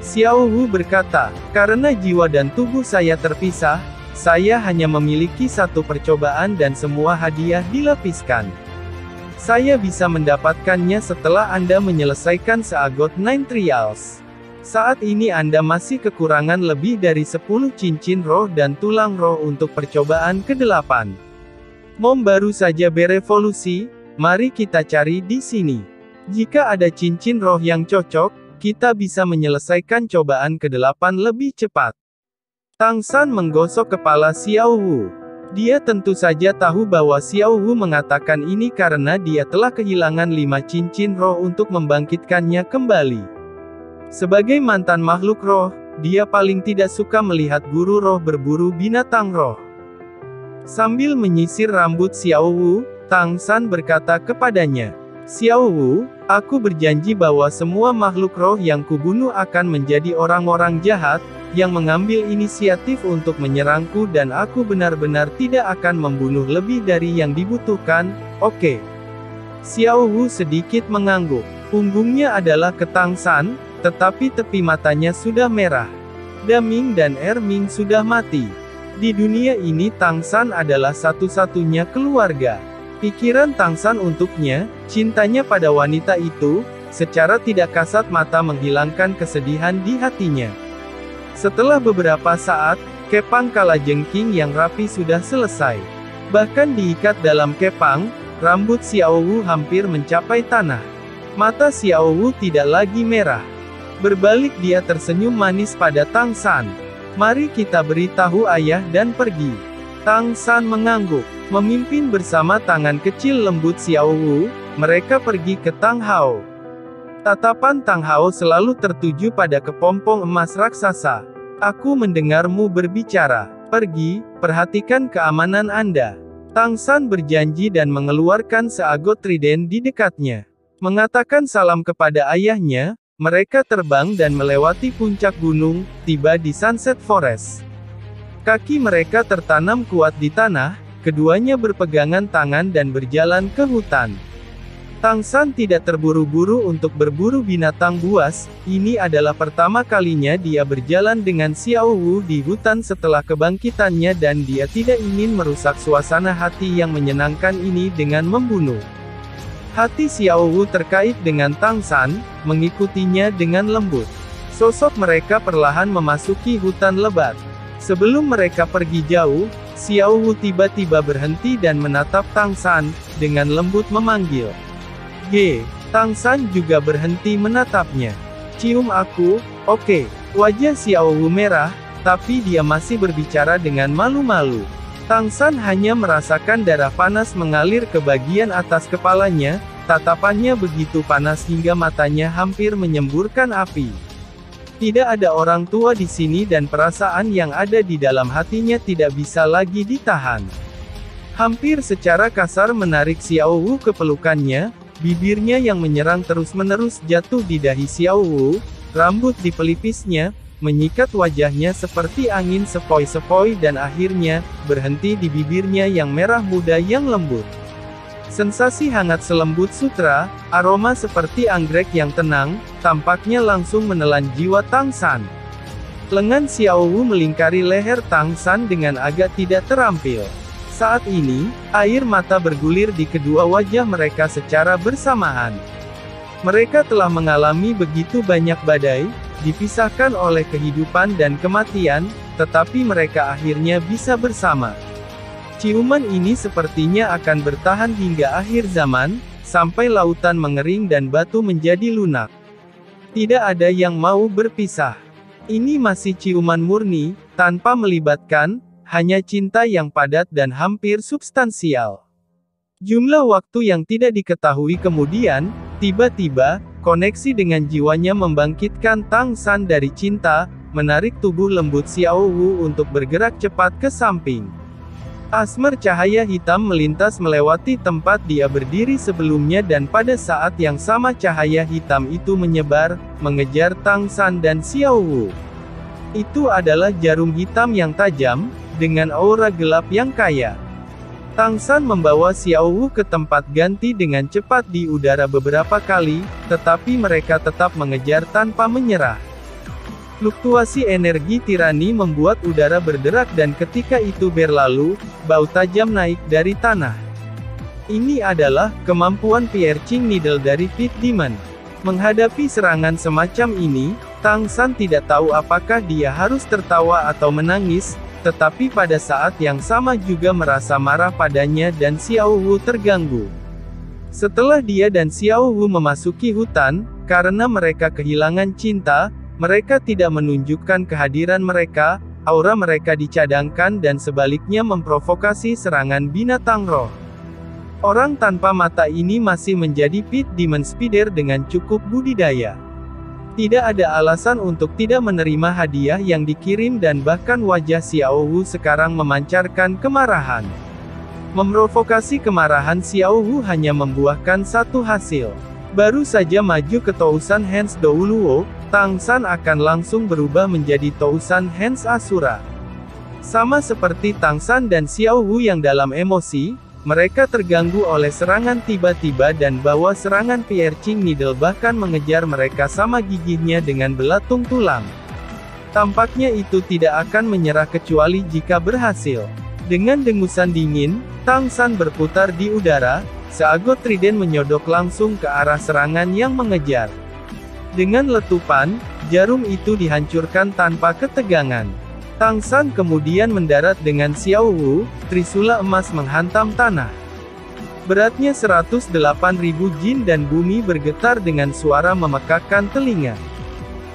Xiao Wu berkata, karena jiwa dan tubuh saya terpisah, saya hanya memiliki 1 percobaan dan semua hadiah dilapiskan. Saya bisa mendapatkannya setelah Anda menyelesaikan seagot 9 trials. Saat ini Anda masih kekurangan lebih dari 10 cincin roh dan tulang roh untuk percobaan ke-8. Mom baru saja berevolusi, mari kita cari di sini. Jika ada cincin roh yang cocok, kita bisa menyelesaikan cobaan ke-8 lebih cepat. Tang San menggosok kepala Xiao Wu. Dia tentu saja tahu bahwa Xiao Wu mengatakan ini karena dia telah kehilangan 5 cincin roh untuk membangkitkannya kembali. Sebagai mantan makhluk roh, dia paling tidak suka melihat guru roh berburu binatang roh. Sambil menyisir rambut Xiao Wu, Tang San berkata kepadanya, Xiao Wu, aku berjanji bahwa semua makhluk roh yang kubunuh akan menjadi orang-orang jahat, yang mengambil inisiatif untuk menyerangku dan aku benar-benar tidak akan membunuh lebih dari yang dibutuhkan, oke. Xiao Wu sedikit mengangguk. Punggungnya adalah ke Tang San, tetapi tepi matanya sudah merah. Daming dan Erming sudah mati. Di dunia ini Tang San adalah satu-satunya keluarga. Pikiran Tang San untuknya, cintanya pada wanita itu, secara tidak kasat mata menghilangkan kesedihan di hatinya. Setelah beberapa saat, kepang kalajengking yang rapi sudah selesai. Bahkan diikat dalam kepang, rambut Xiao Wu hampir mencapai tanah. Mata Xiao Wu tidak lagi merah. Berbalik dia tersenyum manis pada Tang San. Mari kita beritahu ayah dan pergi. Tang San mengangguk. Memimpin bersama tangan kecil lembut Xiao Wu, mereka pergi ke Tang Hao. Tatapan Tang Hao selalu tertuju pada kepompong emas raksasa. Aku mendengarmu berbicara. Pergi, perhatikan keamanan Anda. Tang San berjanji dan mengeluarkan seagot trident di dekatnya. Mengatakan salam kepada ayahnya, mereka terbang dan melewati puncak gunung, tiba di Sunset Forest. Kaki mereka tertanam kuat di tanah, keduanya berpegangan tangan dan berjalan ke hutan. Tang San tidak terburu-buru untuk berburu binatang buas, ini adalah pertama kalinya dia berjalan dengan Xiao Wu di hutan setelah kebangkitannya dan dia tidak ingin merusak suasana hati yang menyenangkan ini dengan membunuh. Hati Xiao Wu terkait dengan Tang San, mengikutinya dengan lembut. Sosok mereka perlahan memasuki hutan lebat. Sebelum mereka pergi jauh, Xiao Wu tiba-tiba berhenti dan menatap Tang San, dengan lembut memanggil. Tang San juga berhenti menatapnya. Cium aku, oke. Wajah Xiao Wu merah, tapi dia masih berbicara dengan malu-malu. Tang San hanya merasakan darah panas mengalir ke bagian atas kepalanya, tatapannya begitu panas hingga matanya hampir menyemburkan api. Tidak ada orang tua di sini dan perasaan yang ada di dalam hatinya tidak bisa lagi ditahan. Hampir secara kasar menarik Xiao Wu ke pelukannya, bibirnya yang menyerang terus-menerus jatuh di dahi Xiao Wu, rambut di pelipisnya, menyikat wajahnya seperti angin sepoi-sepoi dan akhirnya, berhenti di bibirnya yang merah muda yang lembut. Sensasi hangat selembut sutra, aroma seperti anggrek yang tenang, tampaknya langsung menelan jiwa Tang San. Lengan Xiao Wu melingkari leher Tang San dengan agak tidak terampil. Saat ini, air mata bergulir di kedua wajah mereka secara bersamaan. Mereka telah mengalami begitu banyak badai, dipisahkan oleh kehidupan dan kematian, tetapi mereka akhirnya bisa bersama. Ciuman ini sepertinya akan bertahan hingga akhir zaman, sampai lautan mengering dan batu menjadi lunak. Tidak ada yang mau berpisah. Ini masih ciuman murni, tanpa melibatkan, hanya cinta yang padat dan hampir substansial. Jumlah waktu yang tidak diketahui kemudian, tiba-tiba, koneksi dengan jiwanya membangkitkan Tang San dari cinta, menarik tubuh lembut Xiao Wu untuk bergerak cepat ke samping. Asmer cahaya hitam melintas melewati tempat dia berdiri sebelumnya dan pada saat yang sama cahaya hitam itu menyebar, mengejar Tang San dan Xiao Wu. Itu adalah jarum hitam yang tajam, dengan aura gelap yang kaya. Tang San membawa Xiao Wu ke tempat ganti dengan cepat di udara beberapa kali, tetapi mereka tetap mengejar tanpa menyerah. Fluktuasi energi tirani membuat udara berderak dan ketika itu berlalu, bau tajam naik dari tanah. Ini adalah kemampuan Piercing Needle dari Pit Demon. Menghadapi serangan semacam ini, Tang San tidak tahu apakah dia harus tertawa atau menangis, tetapi pada saat yang sama juga merasa marah padanya dan Xiao Wu terganggu. Setelah dia dan Xiao Wu memasuki hutan, karena mereka kehilangan cinta, mereka tidak menunjukkan kehadiran mereka, aura mereka dicadangkan dan sebaliknya memprovokasi serangan binatang roh. Orang tanpa mata ini masih menjadi Pit Demon Spider dengan cukup budidaya. Tidak ada alasan untuk tidak menerima hadiah yang dikirim dan bahkan wajah Xiao Wu sekarang memancarkan kemarahan. Memprovokasi kemarahan Xiao Wu hanya membuahkan satu hasil. Baru saja maju ke Tousan Hands Douluo, Tang San akan langsung berubah menjadi Tousan Hands Asura. Sama seperti Tang San dan Xiao Wu yang dalam emosi, mereka terganggu oleh serangan tiba-tiba dan bawa serangan Piercing Needle bahkan mengejar mereka sama gigihnya dengan belatung tulang. Tampaknya itu tidak akan menyerah kecuali jika berhasil. Dengan dengusan dingin, Tang San berputar di udara, seagot trident menyodok langsung ke arah serangan yang mengejar. Dengan letupan, jarum itu dihancurkan tanpa ketegangan. Tang San kemudian mendarat dengan Xiao Wu, trisula emas menghantam tanah. Beratnya 108.000 jin dan bumi bergetar dengan suara memekakkan telinga.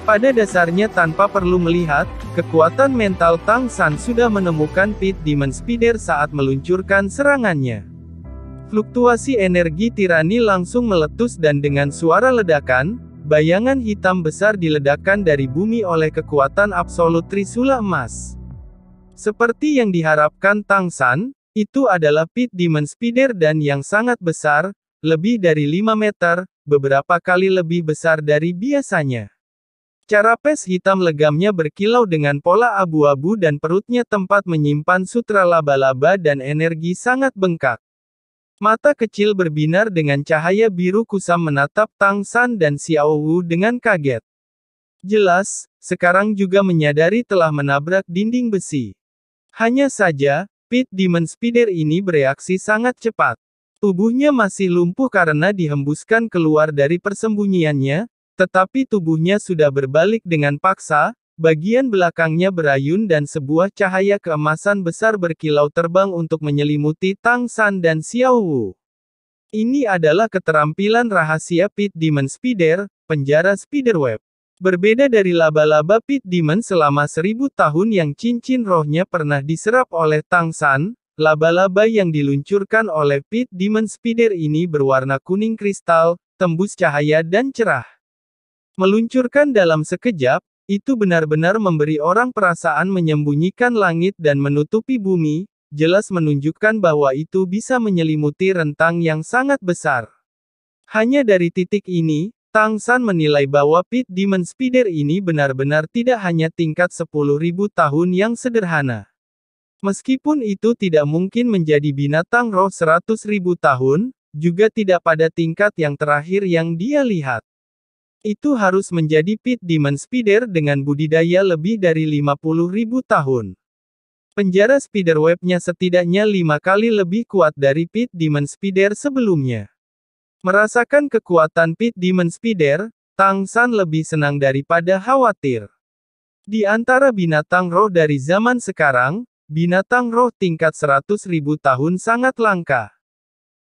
Pada dasarnya tanpa perlu melihat, kekuatan mental Tang San sudah menemukan Pit Demon Spider saat meluncurkan serangannya. Fluktuasi energi tirani langsung meletus dan dengan suara ledakan, bayangan hitam besar diledakkan dari bumi oleh kekuatan absolut trisula emas. Seperti yang diharapkan Tang San, itu adalah Pit Demon Spider dan yang sangat besar, lebih dari 5 meter, beberapa kali lebih besar dari biasanya. Carapace hitam legamnya berkilau dengan pola abu-abu dan perutnya tempat menyimpan sutra laba-laba dan energi sangat bengkak. Mata kecil berbinar dengan cahaya biru kusam menatap Tang San dan Xiao Wu dengan kaget. Jelas, sekarang juga menyadari telah menabrak dinding besi. Hanya saja, Pit Demon Spider ini bereaksi sangat cepat. Tubuhnya masih lumpuh karena dihembuskan keluar dari persembunyiannya, tetapi tubuhnya sudah berbalik dengan paksa, bagian belakangnya berayun dan sebuah cahaya keemasan besar berkilau terbang untuk menyelimuti Tang San dan Xiao Wu. Ini adalah keterampilan rahasia Pit Demon Spider, penjara Spiderweb. Berbeda dari laba-laba Pit Demon selama 1000 tahun yang cincin rohnya pernah diserap oleh Tang San, laba-laba yang diluncurkan oleh Pit Demon Spider ini berwarna kuning kristal, tembus cahaya dan cerah. Meluncurkan dalam sekejap, itu benar-benar memberi orang perasaan menyembunyikan langit dan menutupi bumi, jelas menunjukkan bahwa itu bisa menyelimuti rentang yang sangat besar. Hanya dari titik ini, Tang San menilai bahwa Pit Demon Spider ini benar-benar tidak hanya tingkat 10.000 tahun yang sederhana. Meskipun itu tidak mungkin menjadi binatang roh 100.000 tahun, juga tidak pada tingkat yang terakhir yang dia lihat. Itu harus menjadi Pit Demon Spider dengan budidaya lebih dari 50.000 tahun. Penjara Spiderweb-nya setidaknya 5 kali lebih kuat dari Pit Demon Spider sebelumnya. Merasakan kekuatan Pit Demon Spider, Tang San lebih senang daripada khawatir. Di antara binatang roh dari zaman sekarang, binatang roh tingkat 100.000 tahun sangat langka.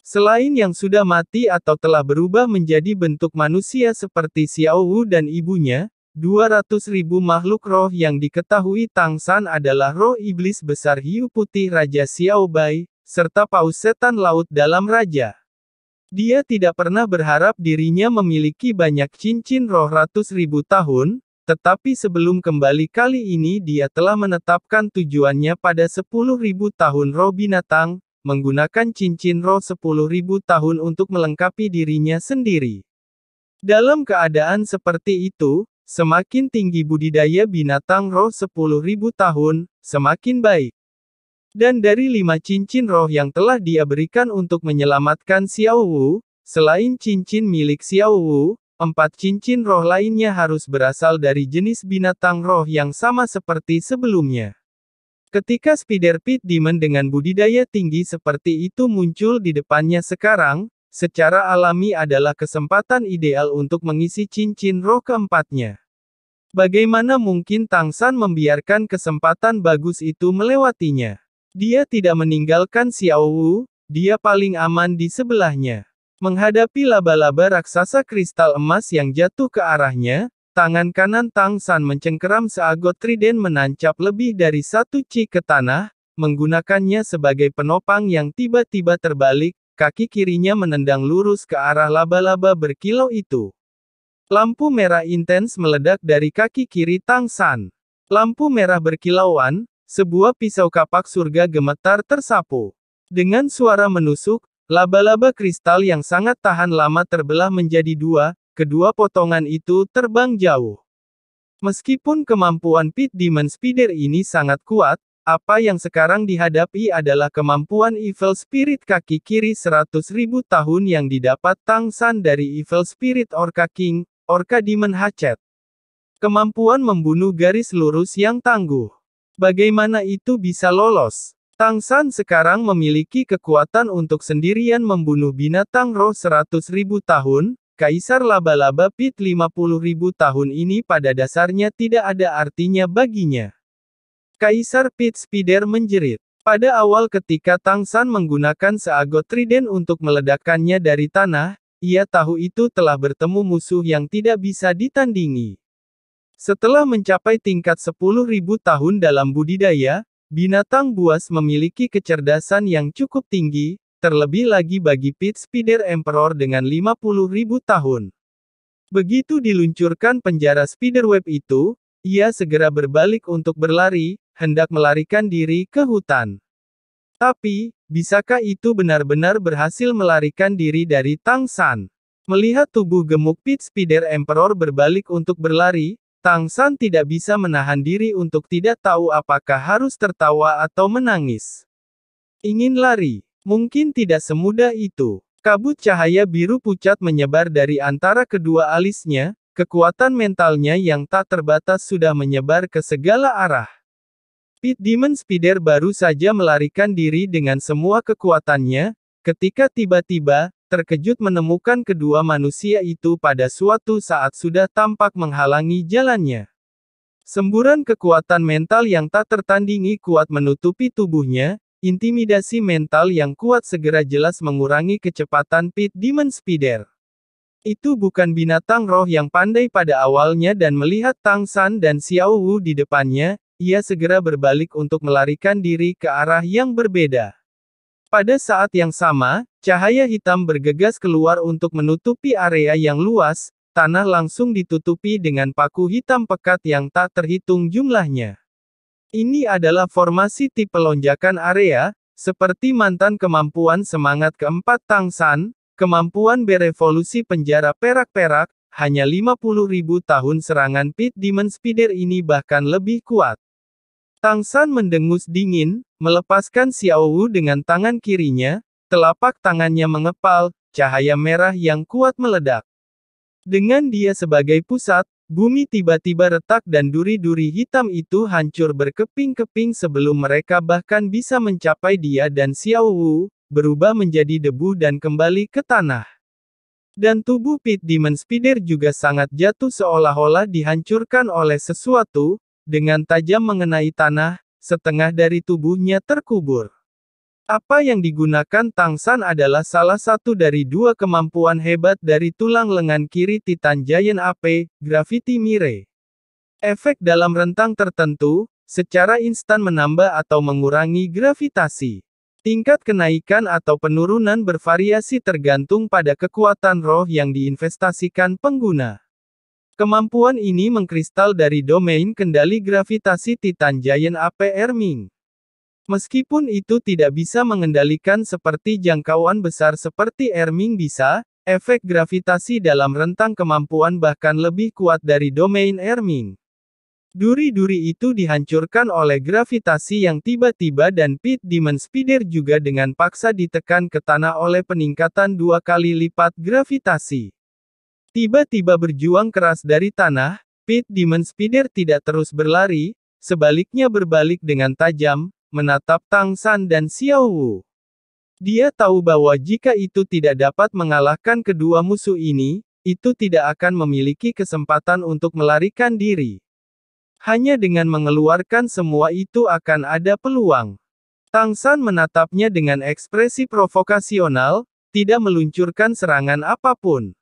Selain yang sudah mati atau telah berubah menjadi bentuk manusia seperti Xiao Wu dan ibunya, 200.000 makhluk roh yang diketahui Tang San adalah roh iblis besar hiu putih Raja Xiao Bai, serta paus setan laut dalam raja. Dia tidak pernah berharap dirinya memiliki banyak cincin roh ratus ribu tahun, tetapi sebelum kembali kali ini dia telah menetapkan tujuannya pada 10.000 tahun roh binatang, menggunakan cincin roh 10.000 tahun untuk melengkapi dirinya sendiri. Dalam keadaan seperti itu, semakin tinggi budidaya binatang roh 10.000 tahun, semakin baik. Dan dari 5 cincin roh yang telah dia berikan untuk menyelamatkan Xiao Wu, selain cincin milik Xiao Wu, 4 cincin roh lainnya harus berasal dari jenis binatang roh yang sama seperti sebelumnya. Ketika Spider Pit Demon dengan budidaya tinggi seperti itu muncul di depannya sekarang, secara alami adalah kesempatan ideal untuk mengisi cincin roh keempatnya. Bagaimana mungkin Tang San membiarkan kesempatan bagus itu melewatinya? Dia tidak meninggalkan Xiao Wu, dia paling aman di sebelahnya. Menghadapi laba-laba raksasa kristal emas yang jatuh ke arahnya, tangan kanan Tang San mencengkeram seagot trident menancap lebih dari 1 ci ke tanah, menggunakannya sebagai penopang yang tiba-tiba terbalik, kaki kirinya menendang lurus ke arah laba-laba berkilau itu. Lampu merah intens meledak dari kaki kiri Tang San. Lampu merah berkilauan, sebuah pisau kapak surga gemetar tersapu. Dengan suara menusuk, laba-laba kristal yang sangat tahan lama terbelah menjadi 2, kedua potongan itu terbang jauh. Meskipun kemampuan Pit Demon Spider ini sangat kuat, apa yang sekarang dihadapi adalah kemampuan Evil Spirit kaki kiri 100.000 tahun yang didapat Tang San dari Evil Spirit Orca King, Orca Demon Hatchet. Kemampuan membunuh garis lurus yang tangguh. Bagaimana itu bisa lolos? Tang San sekarang memiliki kekuatan untuk sendirian membunuh binatang roh 100.000 tahun, Kaisar Laba-Laba Pit 50.000 tahun ini pada dasarnya tidak ada artinya baginya. Kaisar Pit Spider menjerit. Pada awal ketika Tang San menggunakan seagot trident untuk meledakkannya dari tanah, ia tahu itu telah bertemu musuh yang tidak bisa ditandingi. Setelah mencapai tingkat 10.000 tahun dalam budidaya, binatang buas memiliki kecerdasan yang cukup tinggi, terlebih lagi bagi Pit Spider Emperor dengan 50.000 tahun. Begitu diluncurkan penjara Spiderweb itu, ia segera berbalik untuk berlari, hendak melarikan diri ke hutan. Tapi, bisakah itu benar-benar berhasil melarikan diri dari Tang San? Melihat tubuh gemuk Pit Spider Emperor berbalik untuk berlari, Tang San tidak bisa menahan diri untuk tidak tahu apakah harus tertawa atau menangis. Ingin lari. Mungkin tidak semudah itu. Kabut cahaya biru pucat menyebar dari antara kedua alisnya, kekuatan mentalnya yang tak terbatas sudah menyebar ke segala arah. Pit Demon Spider baru saja melarikan diri dengan semua kekuatannya, ketika tiba-tiba, terkejut menemukan kedua manusia itu pada suatu saat sudah tampak menghalangi jalannya. Semburan kekuatan mental yang tak tertandingi kuat menutupi tubuhnya, intimidasi mental yang kuat segera jelas mengurangi kecepatan Pit Demon Spider. Itu bukan binatang roh yang pandai pada awalnya dan melihat Tang San dan Xiao Wu di depannya, ia segera berbalik untuk melarikan diri ke arah yang berbeda. Pada saat yang sama, cahaya hitam bergegas keluar untuk menutupi area yang luas, tanah langsung ditutupi dengan paku hitam pekat yang tak terhitung jumlahnya. Ini adalah formasi tipe lonjakan area, seperti mantan kemampuan semangat keempat Tang San, kemampuan berevolusi penjara perak-perak, hanya 50.000 tahun serangan Pit Demon Spider ini bahkan lebih kuat. Tang San mendengus dingin, melepaskan Xiao Wu dengan tangan kirinya, telapak tangannya mengepal, cahaya merah yang kuat meledak. Dengan dia sebagai pusat, bumi tiba-tiba retak dan duri-duri hitam itu hancur berkeping-keping sebelum mereka bahkan bisa mencapai dia dan Xiao Wu, berubah menjadi debu dan kembali ke tanah. Dan tubuh Pit Demon Spider juga sangat jatuh seolah-olah dihancurkan oleh sesuatu, dengan tajam mengenai tanah, setengah dari tubuhnya terkubur. Apa yang digunakan Tang San adalah salah satu dari dua kemampuan hebat dari tulang lengan kiri Titan Giant AP, Gravity Mire. Efek dalam rentang tertentu, secara instan menambah atau mengurangi gravitasi. Tingkat kenaikan atau penurunan bervariasi tergantung pada kekuatan roh yang diinvestasikan pengguna. Kemampuan ini mengkristal dari domain kendali gravitasi Titan Giant AP Erming. Meskipun itu tidak bisa mengendalikan seperti jangkauan besar seperti Erming bisa, efek gravitasi dalam rentang kemampuan bahkan lebih kuat dari domain Erming. Duri-duri itu dihancurkan oleh gravitasi yang tiba-tiba dan Pit Demon Spider juga dengan paksa ditekan ke tanah oleh peningkatan 2 kali lipat gravitasi. Tiba-tiba berjuang keras dari tanah, Pit Demon Spider tidak terus berlari, sebaliknya berbalik dengan tajam, menatap Tang San dan Xiao Wu. Dia tahu bahwa jika itu tidak dapat mengalahkan kedua musuh ini, itu tidak akan memiliki kesempatan untuk melarikan diri. Hanya dengan mengeluarkan semua itu akan ada peluang. Tang San menatapnya dengan ekspresi provokasional, tidak meluncurkan serangan apapun.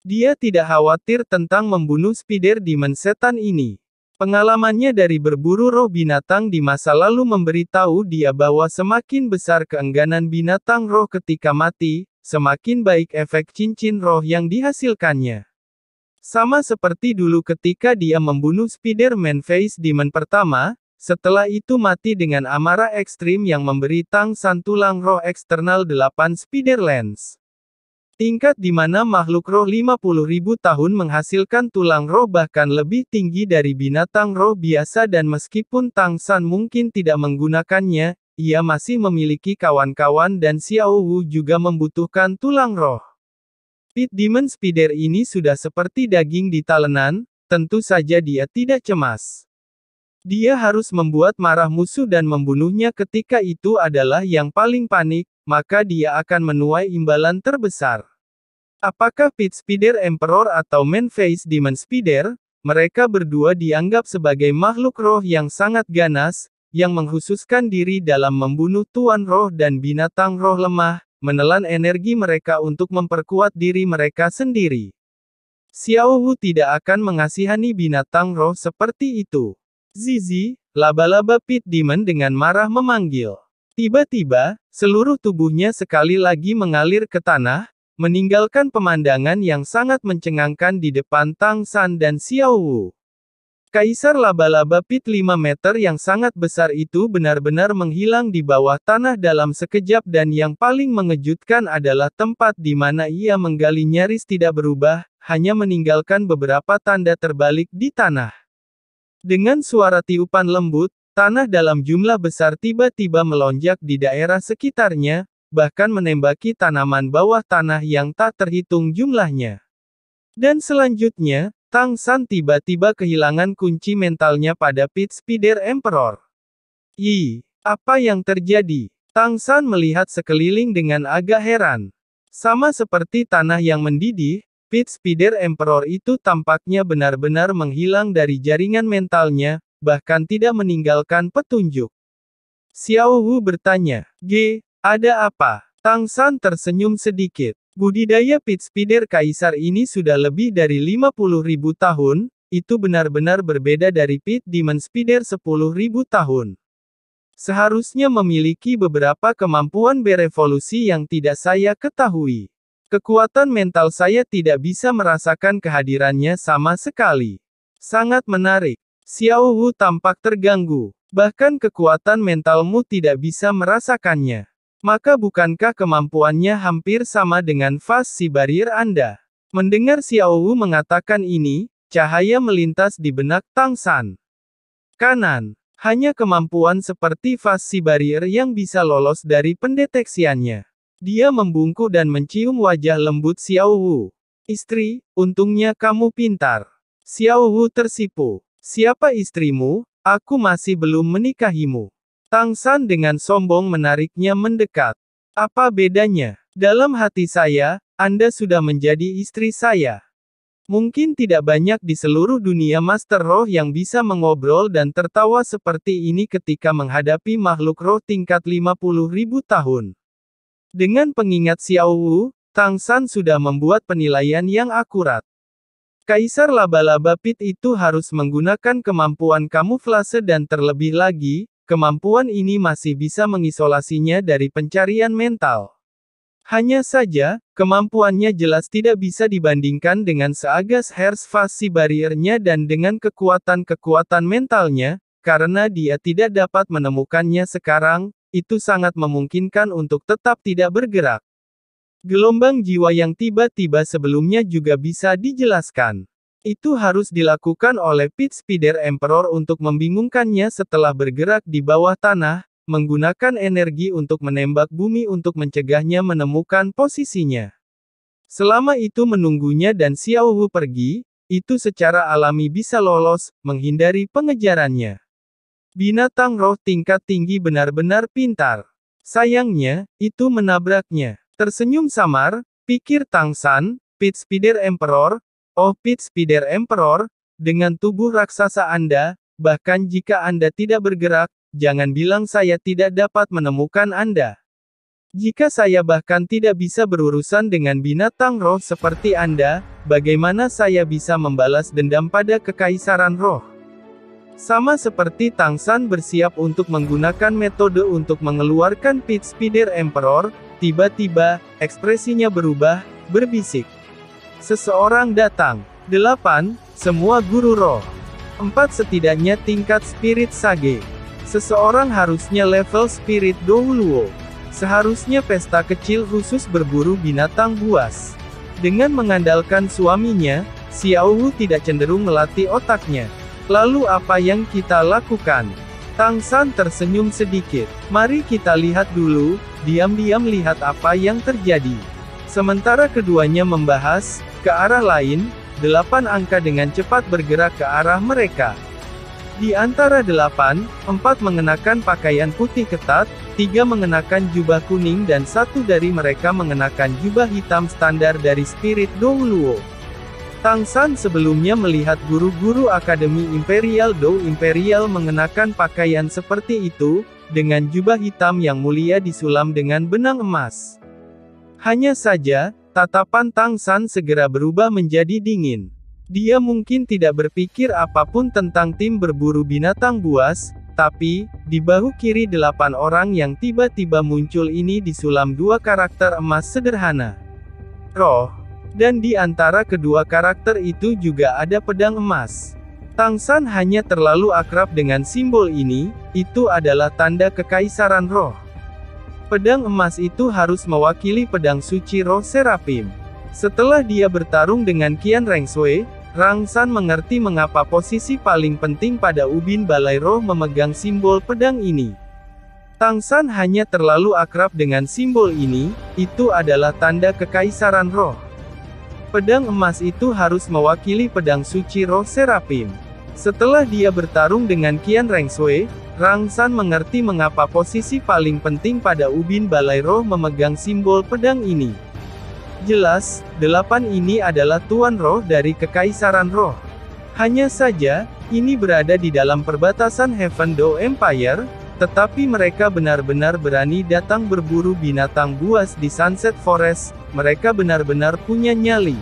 Dia tidak khawatir tentang membunuh Spider Demon setan ini. Pengalamannya dari berburu roh binatang di masa lalu memberitahu dia bahwa semakin besar keengganan binatang roh ketika mati, semakin baik efek cincin roh yang dihasilkannya. Sama seperti dulu ketika dia membunuh Spider-Man Face Demon pertama, setelah itu mati dengan amarah ekstrim yang memberi Tang San tulang roh eksternal 8 Spider Lens. Tingkat di mana makhluk roh 50.000 tahun menghasilkan tulang roh bahkan lebih tinggi dari binatang roh biasa dan meskipun Tang San mungkin tidak menggunakannya, ia masih memiliki kawan-kawan dan Xiao Wu juga membutuhkan tulang roh. Pit Demon Spider ini sudah seperti daging di talenan, tentu saja dia tidak cemas. Dia harus membuat marah musuh dan membunuhnya ketika itu adalah yang paling panik, maka dia akan menuai imbalan terbesar. Apakah Pit Spider Emperor atau Man Face Demon Spider, mereka berdua dianggap sebagai makhluk roh yang sangat ganas, yang menghususkan diri dalam membunuh tuan roh dan binatang roh lemah, menelan energi mereka untuk memperkuat diri mereka sendiri. Xiao Wu tidak akan mengasihani binatang roh seperti itu. Zizi, laba-laba Pit Demon dengan marah memanggil. Tiba-tiba, seluruh tubuhnya sekali lagi mengalir ke tanah, meninggalkan pemandangan yang sangat mencengangkan di depan Tang San dan Xiao Wu. Kaisar laba-laba Pit 5 meter yang sangat besar itu benar-benar menghilang di bawah tanah dalam sekejap dan yang paling mengejutkan adalah tempat di mana ia menggali nyaris tidak berubah, hanya meninggalkan beberapa tanda terbalik di tanah. Dengan suara tiupan lembut, tanah dalam jumlah besar tiba-tiba melonjak di daerah sekitarnya, bahkan menembaki tanaman bawah tanah yang tak terhitung jumlahnya. Dan selanjutnya, Tang San tiba-tiba kehilangan kunci mentalnya pada Pit Spider Emperor. Apa yang terjadi? Tang San melihat sekeliling dengan agak heran. Sama seperti tanah yang mendidih, Pit Spider Emperor itu tampaknya benar-benar menghilang dari jaringan mentalnya, bahkan tidak meninggalkan petunjuk. Xiao Wu bertanya, ada apa? Tang San tersenyum sedikit. Budidaya Pit Spider Kaisar ini sudah lebih dari 50.000 tahun, itu benar-benar berbeda dari Pit Demon Spider 10.000 tahun. Seharusnya memiliki beberapa kemampuan berevolusi yang tidak saya ketahui. Kekuatan mental saya tidak bisa merasakan kehadirannya sama sekali. Sangat menarik. Xiao Wu tampak terganggu. Bahkan kekuatan mentalmu tidak bisa merasakannya. Maka bukankah kemampuannya hampir sama dengan fase si barrier Anda? Mendengar Xiao Wu mengatakan ini, cahaya melintas di benak Tang San. Kanan. Hanya kemampuan seperti fase si barrier yang bisa lolos dari pendeteksiannya. Dia membungkuk dan mencium wajah lembut Xiao Wu. Istri, untungnya kamu pintar. Xiao Wu tersipu. Siapa istrimu? Aku masih belum menikahimu. Tang San dengan sombong menariknya mendekat. Apa bedanya? Dalam hati saya, Anda sudah menjadi istri saya. Mungkin tidak banyak di seluruh dunia Master Roh yang bisa mengobrol dan tertawa seperti ini ketika menghadapi makhluk roh tingkat 50.000 tahun. Dengan pengingat Xiao Wu, Tang San sudah membuat penilaian yang akurat. Kaisar laba-laba Pit itu harus menggunakan kemampuan kamuflase dan terlebih lagi, kemampuan ini masih bisa mengisolasinya dari pencarian mental. Hanya saja, kemampuannya jelas tidak bisa dibandingkan dengan seagas Herz Fasi barriernya dan dengan kekuatan-kekuatan mentalnya, karena dia tidak dapat menemukannya sekarang, itu sangat memungkinkan untuk tetap tidak bergerak. Gelombang jiwa yang tiba-tiba sebelumnya juga bisa dijelaskan. Itu harus dilakukan oleh Pit Spider Emperor untuk membingungkannya setelah bergerak di bawah tanah, menggunakan energi untuk menembak bumi untuk mencegahnya menemukan posisinya. Selama itu menunggunya dan Xiao Wu pergi, itu secara alami bisa lolos, menghindari pengejarannya. Binatang roh tingkat tinggi benar-benar pintar. Sayangnya, itu menabraknya. Tersenyum samar, pikir Tang San, Pit Spider Emperor, oh Pit Spider Emperor, dengan tubuh raksasa Anda, bahkan jika Anda tidak bergerak, jangan bilang saya tidak dapat menemukan Anda. Jika saya bahkan tidak bisa berurusan dengan binatang roh seperti Anda, bagaimana saya bisa membalas dendam pada kekaisaran roh? Sama seperti Tang San bersiap untuk menggunakan metode untuk mengeluarkan Pit Spider Emperor, tiba-tiba, ekspresinya berubah, berbisik. Seseorang datang. 8. Semua guru roh. 4. Setidaknya tingkat spirit sage. Seseorang harusnya level spirit Douluo. Seharusnya pesta kecil khusus berburu binatang buas. Dengan mengandalkan suaminya, Xiao Wu tidak cenderung melatih otaknya. Lalu apa yang kita lakukan? Tang San tersenyum sedikit. Mari kita lihat dulu, diam-diam lihat apa yang terjadi. Sementara keduanya membahas, ke arah lain, 8 angka dengan cepat bergerak ke arah mereka. Di antara 8, 4 mengenakan pakaian putih ketat, 3 mengenakan jubah kuning dan 1 dari mereka mengenakan jubah hitam standar dari Spirit Douluo. Tang San sebelumnya melihat guru-guru Akademi Imperial Dou Imperial mengenakan pakaian seperti itu, dengan jubah hitam yang mulia disulam dengan benang emas. Hanya saja, tatapan Tang San segera berubah menjadi dingin. Dia mungkin tidak berpikir apapun tentang tim berburu binatang buas, tapi, di bahu kiri 8 orang yang tiba-tiba muncul ini disulam 2 karakter emas sederhana. Roh. Dan di antara kedua karakter itu juga ada pedang emas. Tang San hanya terlalu akrab dengan simbol ini, itu adalah tanda kekaisaran roh. Pedang emas itu harus mewakili pedang suci roh Serapim. Setelah dia bertarung dengan Qian Rengshui, Rang San mengerti mengapa posisi paling penting pada Ubin Balai Roh memegang simbol pedang ini. Tang San hanya terlalu akrab dengan simbol ini, itu adalah tanda kekaisaran roh. Pedang emas itu harus mewakili pedang suci roh Serapim. Setelah dia bertarung dengan Qian Rengshui, Rang San mengerti mengapa posisi paling penting pada Ubin Balai Roh memegang simbol pedang ini. Jelas, 8 ini adalah Tuan Roh dari Kekaisaran Roh. Hanya saja, ini berada di dalam perbatasan Heaven Dao Empire, tetapi mereka benar-benar berani datang berburu binatang buas di Sunset Forest, mereka benar-benar punya nyali.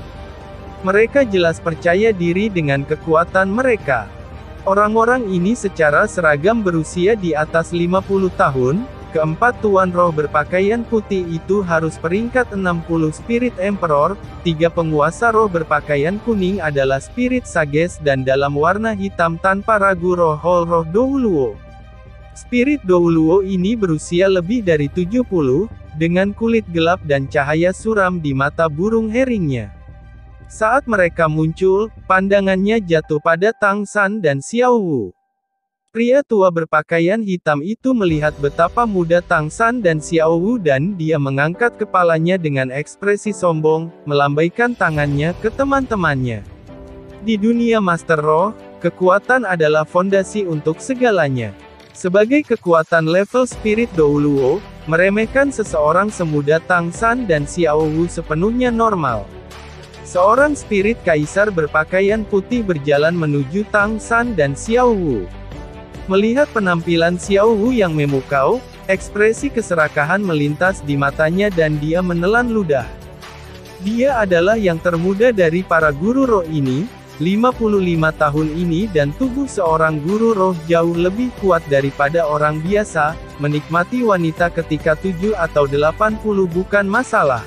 Mereka jelas percaya diri dengan kekuatan mereka. Orang-orang ini secara seragam berusia di atas 50 tahun, keempat Tuan Roh berpakaian putih itu harus peringkat 60 Spirit Emperor, 3 penguasa roh berpakaian kuning adalah Spirit Sages dan dalam warna hitam tanpa ragu roh Hall Roh Douluo. Spirit Douluo ini berusia lebih dari 70, dengan kulit gelap dan cahaya suram di mata burung heringnya. Saat mereka muncul, pandangannya jatuh pada Tang San dan Xiao Wu. Pria tua berpakaian hitam itu melihat betapa muda Tang San dan Xiao Wu dan dia mengangkat kepalanya dengan ekspresi sombong, melambaikan tangannya ke teman-temannya. Di dunia Master Roh, kekuatan adalah fondasi untuk segalanya. Sebagai kekuatan level Spirit Douluo, meremehkan seseorang semuda Tang San dan Xiao Wu sepenuhnya normal. Seorang spirit kaisar berpakaian putih berjalan menuju Tang San dan Xiao Wu. Melihat penampilan Xiao Wu yang memukau, ekspresi keserakahan melintas di matanya dan dia menelan ludah. Dia adalah yang termuda dari para guru roh ini, 55 tahun ini dan tubuh seorang guru roh jauh lebih kuat daripada orang biasa, menikmati wanita ketika 7 atau 80 bukan masalah.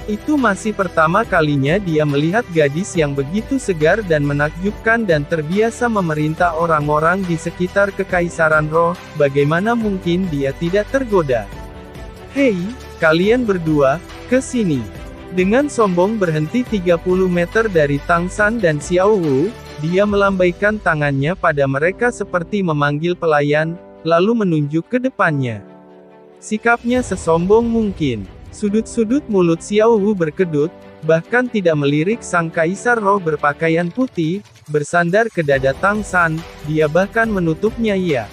Itu masih pertama kalinya dia melihat gadis yang begitu segar dan menakjubkan dan terbiasa memerintah orang-orang di sekitar Kekaisaran Roh, bagaimana mungkin dia tidak tergoda? Hei, kalian berdua, ke sini. Dengan sombong berhenti 30 meter dari Tang San dan Xiao Wu, dia melambaikan tangannya pada mereka seperti memanggil pelayan, lalu menunjuk ke depannya. Sikapnya sesombong mungkin. Sudut-sudut mulut Xiao Wu berkedut, bahkan tidak melirik sang kaisar roh berpakaian putih, bersandar ke dada Tang San, dia bahkan menutupnya iya.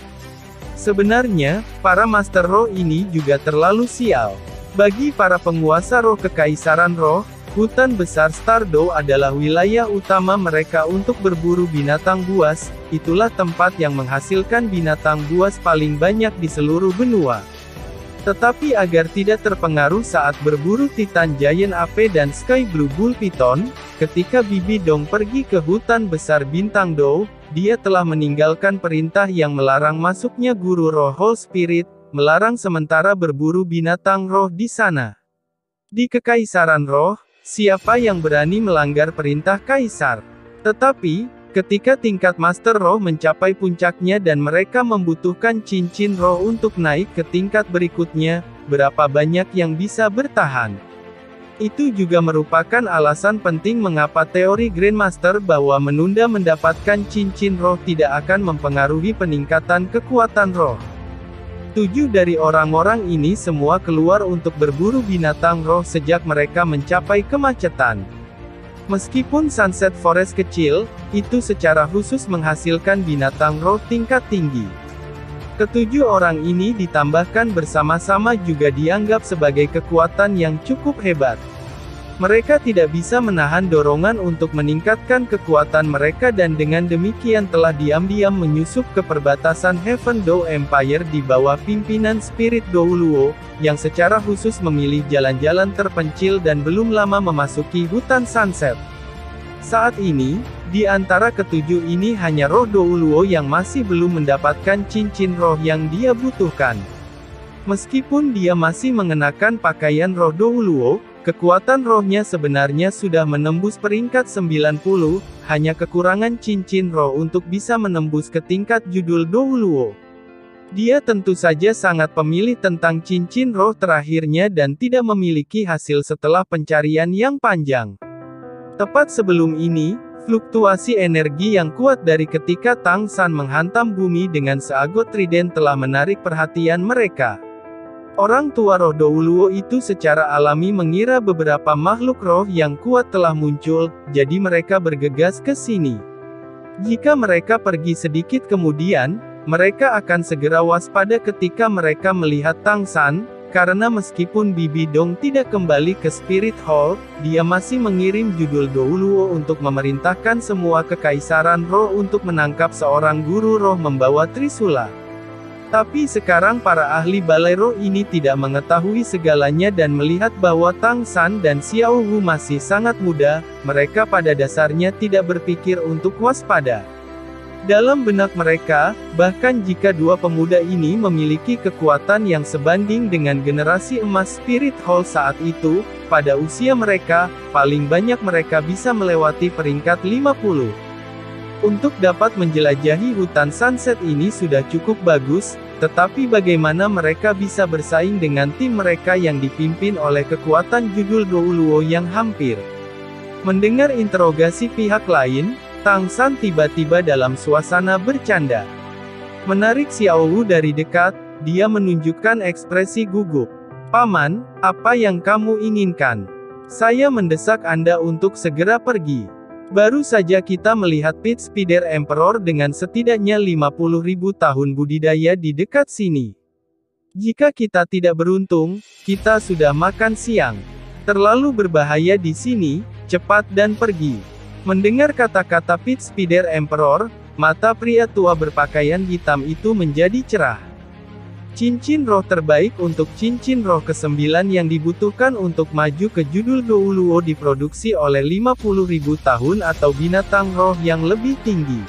Sebenarnya, para Master Roh ini juga terlalu sial. Bagi para penguasa roh Kekaisaran Roh, hutan besar Stardow adalah wilayah utama mereka untuk berburu binatang buas, itulah tempat yang menghasilkan binatang buas paling banyak di seluruh benua. Tetapi agar tidak terpengaruh saat berburu Titan Giant Ape dan Sky Blue Bull Python, ketika Bibi Dong pergi ke hutan besar Bintang Dou, dia telah meninggalkan perintah yang melarang masuknya guru roh Whole Spirit, melarang sementara berburu binatang roh di sana. Di Kekaisaran Roh, siapa yang berani melanggar perintah Kaisar? Tetapi, ketika tingkat Master Roh mencapai puncaknya dan mereka membutuhkan cincin roh untuk naik ke tingkat berikutnya, berapa banyak yang bisa bertahan? Itu juga merupakan alasan penting mengapa teori Grandmaster bahwa menunda mendapatkan cincin roh tidak akan mempengaruhi peningkatan kekuatan roh. 7 dari orang-orang ini semua keluar untuk berburu binatang roh sejak mereka mencapai kemacetan. Meskipun Sunset Forest kecil, itu secara khusus menghasilkan binatang roh tingkat tinggi. Ketujuh orang ini ditambahkan bersama-sama juga dianggap sebagai kekuatan yang cukup hebat. Mereka tidak bisa menahan dorongan untuk meningkatkan kekuatan mereka dan dengan demikian telah diam-diam menyusup ke perbatasan Heaven Dao Empire di bawah pimpinan Spirit Douluo, yang secara khusus memilih jalan-jalan terpencil dan belum lama memasuki hutan Sunset. Saat ini, di antara ketujuh ini hanya roh Douluo yang masih belum mendapatkan cincin roh yang dia butuhkan. Meskipun dia masih mengenakan pakaian roh Douluo, kekuatan rohnya sebenarnya sudah menembus peringkat 90, hanya kekurangan cincin roh untuk bisa menembus ke tingkat judul Douluo. Dia tentu saja sangat pemilih tentang cincin roh terakhirnya dan tidak memiliki hasil setelah pencarian yang panjang. Tepat sebelum ini, fluktuasi energi yang kuat dari ketika Tang San menghantam bumi dengan seagot trident telah menarik perhatian mereka. Orang tua roh Douluo itu secara alami mengira beberapa makhluk roh yang kuat telah muncul, jadi mereka bergegas ke sini. Jika mereka pergi sedikit kemudian, mereka akan segera waspada ketika mereka melihat Tang San, karena meskipun Bibi Dong tidak kembali ke Spirit Hall, dia masih mengirim judul Douluo untuk memerintahkan semua kekaisaran roh untuk menangkap seorang guru roh membawa trisula. Tapi sekarang para ahli balai roh ini tidak mengetahui segalanya dan melihat bahwa Tang San dan Xiao Wu masih sangat muda, mereka pada dasarnya tidak berpikir untuk waspada. Dalam benak mereka, bahkan jika dua pemuda ini memiliki kekuatan yang sebanding dengan generasi emas Spirit Hall saat itu, pada usia mereka, paling banyak mereka bisa melewati peringkat 50. Untuk dapat menjelajahi hutan sunset ini sudah cukup bagus, tetapi bagaimana mereka bisa bersaing dengan tim mereka yang dipimpin oleh kekuatan judul Douluo yang hampir. Mendengar interogasi pihak lain, Tang San tiba-tiba dalam suasana bercanda. Menarik Xiao Wu dari dekat, dia menunjukkan ekspresi gugup. "Paman, apa yang kamu inginkan? Saya mendesak Anda untuk segera pergi. Baru saja kita melihat Pit Spider Emperor dengan setidaknya 50.000 tahun budidaya di dekat sini. Jika kita tidak beruntung, kita sudah makan siang. Terlalu berbahaya di sini, cepat dan pergi." Mendengar kata-kata Pit Spider Emperor, mata pria tua berpakaian hitam itu menjadi cerah. Cincin roh terbaik untuk cincin roh ke-9 yang dibutuhkan untuk maju ke judul Douluo diproduksi oleh 50.000 tahun atau binatang roh yang lebih tinggi.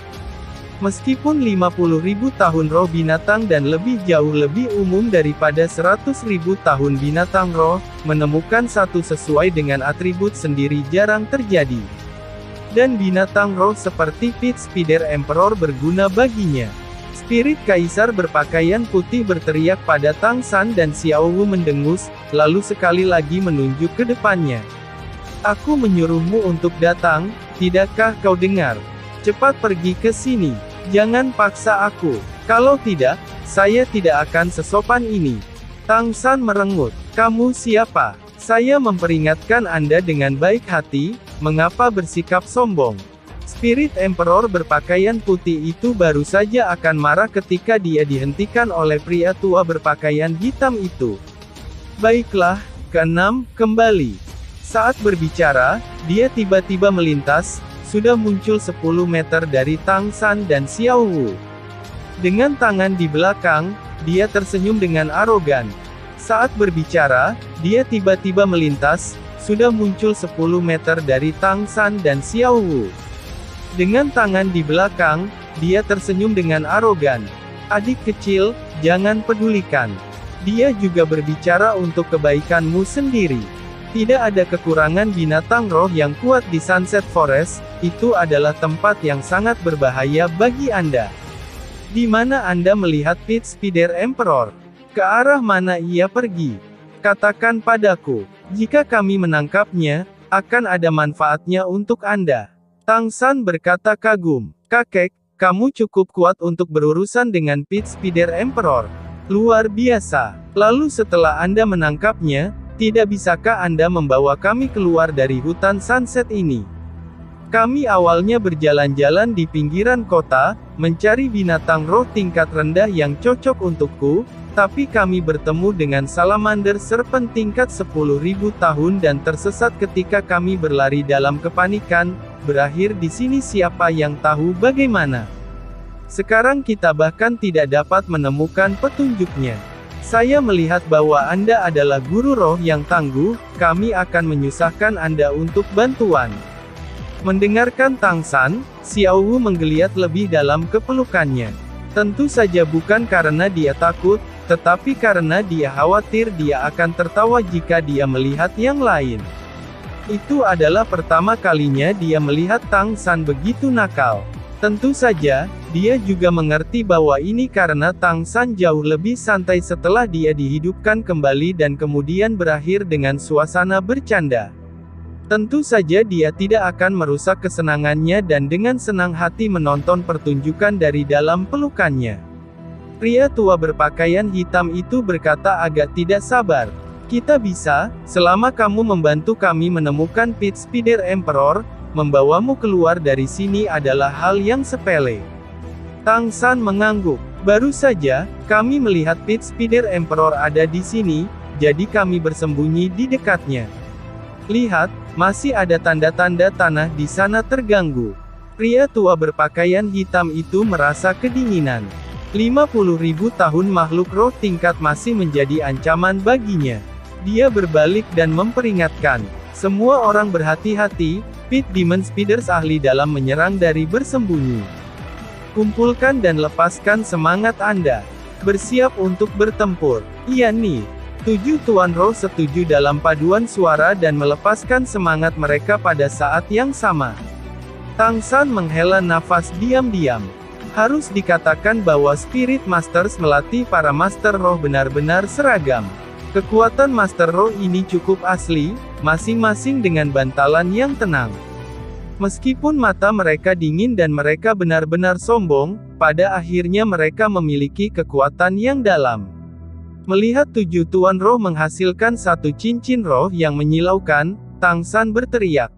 Meskipun 50.000 tahun roh binatang dan lebih jauh lebih umum daripada 100.000 tahun binatang roh, menemukan satu sesuai dengan atribut sendiri jarang terjadi. Dan binatang roh seperti Pit Spider Emperor berguna baginya. Spirit Kaisar berpakaian putih berteriak pada Tang San dan Xiao Wu mendengus, lalu sekali lagi menunjuk ke depannya. "Aku menyuruhmu untuk datang, tidakkah kau dengar? Cepat pergi ke sini. Jangan paksa aku. Kalau tidak, saya tidak akan sesopan ini." Tang San merengut. "Kamu siapa? Saya memperingatkan Anda dengan baik hati, mengapa bersikap sombong?" Spirit Emperor berpakaian putih itu baru saja akan marah ketika dia dihentikan oleh pria tua berpakaian hitam itu. "Baiklah, keenam, kembali." Saat berbicara, dia tiba-tiba melintas, sudah muncul 10 meter dari Tang San dan Xiao Wu. Dengan tangan di belakang, dia tersenyum dengan arogan. Saat berbicara, dia tiba-tiba melintas, sudah muncul 10 meter dari Tang San dan Xiao Wu. Dengan tangan di belakang, dia tersenyum dengan arogan. "Adik kecil, jangan pedulikan. Dia juga berbicara untuk kebaikanmu sendiri. Tidak ada kekurangan binatang roh yang kuat di Sunset Forest, itu adalah tempat yang sangat berbahaya bagi Anda." "Di mana Anda melihat Pit Spider Emperor? Ke arah mana ia pergi? Katakan padaku. Jika kami menangkapnya, akan ada manfaatnya untuk Anda." Tang San berkata kagum. "Kakek, kamu cukup kuat untuk berurusan dengan Pit Spider Emperor. Luar biasa. Lalu setelah Anda menangkapnya, tidak bisakah Anda membawa kami keluar dari hutan sunset ini? Kami awalnya berjalan-jalan di pinggiran kota, mencari binatang roh tingkat rendah yang cocok untukku, tapi kami bertemu dengan salamander serpent tingkat 10.000 tahun dan tersesat ketika kami berlari dalam kepanikan, berakhir di sini siapa yang tahu bagaimana. Sekarang kita bahkan tidak dapat menemukan petunjuknya. Saya melihat bahwa Anda adalah guru roh yang tangguh, kami akan menyusahkan Anda untuk bantuan." Mendengarkan Tang San, Xiao Wu menggeliat lebih dalam ke pelukannya. Tentu saja bukan karena dia takut, tetapi karena dia khawatir dia akan tertawa jika dia melihat yang lain. Itu adalah pertama kalinya dia melihat Tang San begitu nakal. Tentu saja, dia juga mengerti bahwa ini karena Tang San jauh lebih santai setelah dia dihidupkan kembali dan kemudian berakhir dengan suasana bercanda. Tentu saja dia tidak akan merusak kesenangannya dan dengan senang hati menonton pertunjukan dari dalam pelukannya. Pria tua berpakaian hitam itu berkata agak tidak sabar. Kita bisa, selama kamu membantu kami menemukan Pit Spider Emperor, membawamu keluar dari sini adalah hal yang sepele. Tang San mengangguk. Baru saja, kami melihat Pit Spider Emperor ada di sini, jadi kami bersembunyi di dekatnya. Lihat, masih ada tanda-tanda tanah di sana terganggu. Pria tua berpakaian hitam itu merasa kedinginan. 50.000 tahun makhluk roh tingkat masih menjadi ancaman baginya. Dia berbalik dan memperingatkan. Semua orang berhati-hati, Pit Demon Spiders ahli dalam menyerang dari bersembunyi. Kumpulkan dan lepaskan semangat Anda. Bersiap untuk bertempur. Iya nih. 7 Tuan Roh setuju dalam paduan suara dan melepaskan semangat mereka pada saat yang sama. Tang San menghela nafas diam-diam. Harus dikatakan bahwa Spirit Masters melatih para Master Roh benar-benar seragam. Kekuatan Master Roh ini cukup asli, masing-masing dengan bantalan yang tenang. Meskipun mata mereka dingin dan mereka benar-benar sombong, pada akhirnya mereka memiliki kekuatan yang dalam. Melihat 7 Tuan Roh menghasilkan satu cincin roh yang menyilaukan, Tang San berteriak.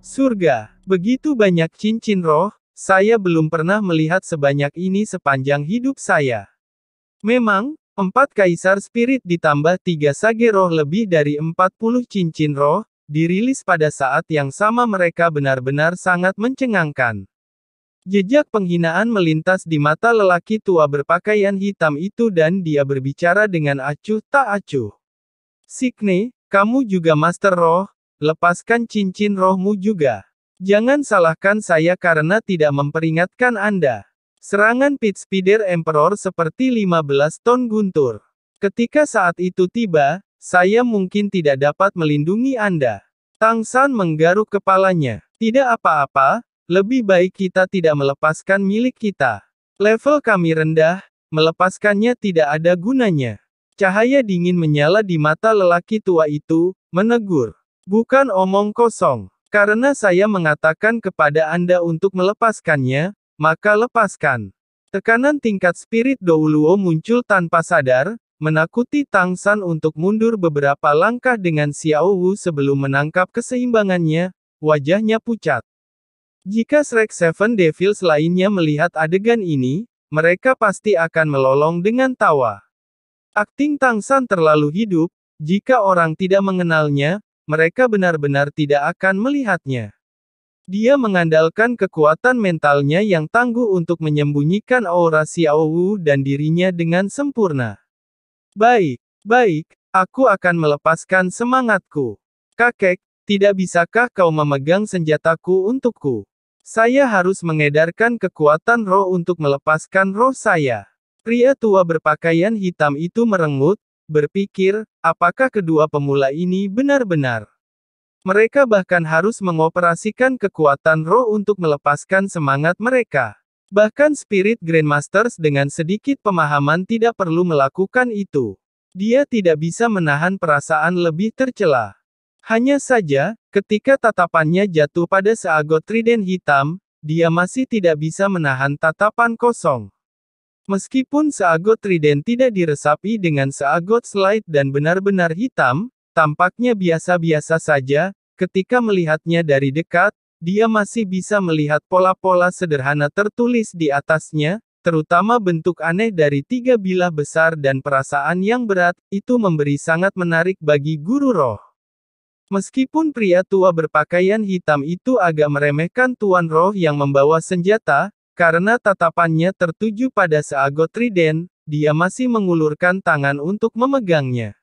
Surga, begitu banyak cincin roh, saya belum pernah melihat sebanyak ini sepanjang hidup saya. Memang, 4 Kaisar Spirit ditambah 3 Sage Roh lebih dari 40 cincin roh, dirilis pada saat yang sama mereka benar-benar sangat mencengangkan. Jejak penghinaan melintas di mata lelaki tua berpakaian hitam itu dan dia berbicara dengan acuh tak acuh. Sikne, kamu juga Master Roh, lepaskan cincin rohmu juga. Jangan salahkan saya karena tidak memperingatkan Anda. Serangan Pit Spider Emperor seperti 15 ton guntur. Ketika saat itu tiba, saya mungkin tidak dapat melindungi Anda. Tang San menggaruk kepalanya. Tidak apa-apa, lebih baik kita tidak melepaskan milik kita. Level kami rendah, melepaskannya tidak ada gunanya. Cahaya dingin menyala di mata lelaki tua itu, menegur. Bukan omong kosong. Karena saya mengatakan kepada Anda untuk melepaskannya, maka lepaskan. Tekanan tingkat spirit Douluo muncul tanpa sadar, menakuti Tang San untuk mundur beberapa langkah dengan Xiao Wu sebelum menangkap keseimbangannya, wajahnya pucat. Jika Shrek Seven Devils lainnya melihat adegan ini, mereka pasti akan melolong dengan tawa. Akting Tang San terlalu hidup, jika orang tidak mengenalnya, mereka benar-benar tidak akan melihatnya. Dia mengandalkan kekuatan mentalnya yang tangguh untuk menyembunyikan aura Xiao Wu dan dirinya dengan sempurna. Baik, aku akan melepaskan semangatku. Kakek, tidak bisakah kau memegang senjataku untukku? Saya harus mengedarkan kekuatan roh untuk melepaskan roh saya. Pria tua berpakaian hitam itu merengut, berpikir, apakah kedua pemula ini benar-benar? Mereka bahkan harus mengoperasikan kekuatan roh untuk melepaskan semangat mereka. Bahkan Spirit Grandmasters dengan sedikit pemahaman tidak perlu melakukan itu. Dia tidak bisa menahan perasaan lebih tercela. Hanya saja, ketika tatapannya jatuh pada seagot trident hitam, dia masih tidak bisa menahan tatapan kosong. Meskipun seagot trident tidak diresapi dengan seagot slide dan benar-benar hitam, tampaknya biasa-biasa saja, ketika melihatnya dari dekat, dia masih bisa melihat pola-pola sederhana tertulis di atasnya, terutama bentuk aneh dari 3 bilah besar dan perasaan yang berat, itu memberi sangat menarik bagi guru roh. Meskipun pria tua berpakaian hitam itu agak meremehkan Tuan Roh yang membawa senjata, karena tatapannya tertuju pada seagot trident, dia masih mengulurkan tangan untuk memegangnya.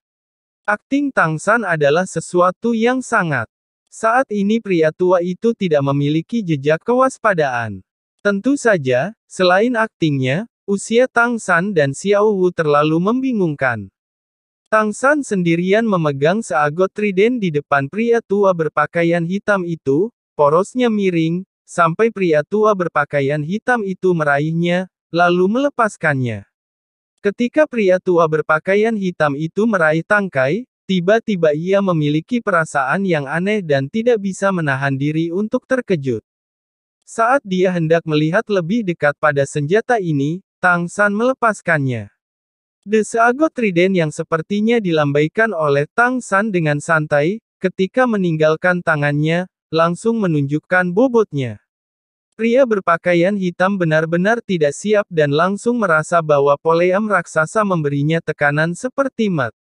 Akting Tang San adalah sesuatu yang sangat. Saat ini pria tua itu tidak memiliki jejak kewaspadaan. Tentu saja, selain aktingnya, usia Tang San dan Xiao Wu terlalu membingungkan. Tang San sendirian memegang seagot trident di depan pria tua berpakaian hitam itu, porosnya miring, sampai pria tua berpakaian hitam itu meraihnya, lalu melepaskannya. Ketika pria tua berpakaian hitam itu meraih tangkai, tiba-tiba ia memiliki perasaan yang aneh dan tidak bisa menahan diri untuk terkejut. Saat dia hendak melihat lebih dekat pada senjata ini, Tang San melepaskannya. The Seagot Trident yang sepertinya dilambaikan oleh Tang San dengan santai, ketika meninggalkan tangannya, langsung menunjukkan bobotnya. Pria berpakaian hitam benar-benar tidak siap dan langsung merasa bahwa Poleam raksasa memberinya tekanan seperti mat.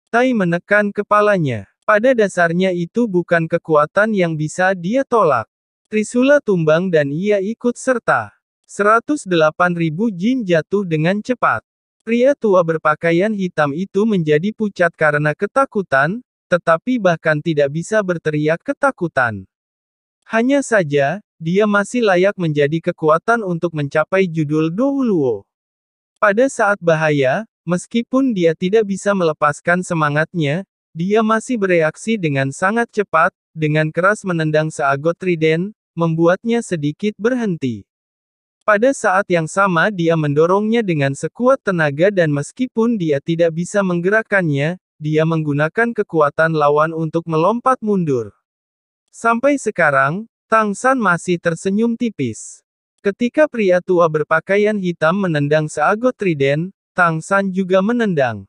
Tai menekan kepalanya. Pada dasarnya itu bukan kekuatan yang bisa dia tolak. Trisula tumbang dan ia ikut serta. 108.000 jin jatuh dengan cepat. Pria tua berpakaian hitam itu menjadi pucat karena ketakutan, tetapi bahkan tidak bisa berteriak ketakutan. Hanya saja, dia masih layak menjadi kekuatan untuk mencapai judul Douluo. Pada saat bahaya, meskipun dia tidak bisa melepaskan semangatnya, dia masih bereaksi dengan sangat cepat, dengan keras menendang Seagot Trident, membuatnya sedikit berhenti. Pada saat yang sama dia mendorongnya dengan sekuat tenaga dan meskipun dia tidak bisa menggerakkannya, dia menggunakan kekuatan lawan untuk melompat mundur. Sampai sekarang, Tang San masih tersenyum tipis. Ketika pria tua berpakaian hitam menendang Seagot Trident, Tang San juga menendang.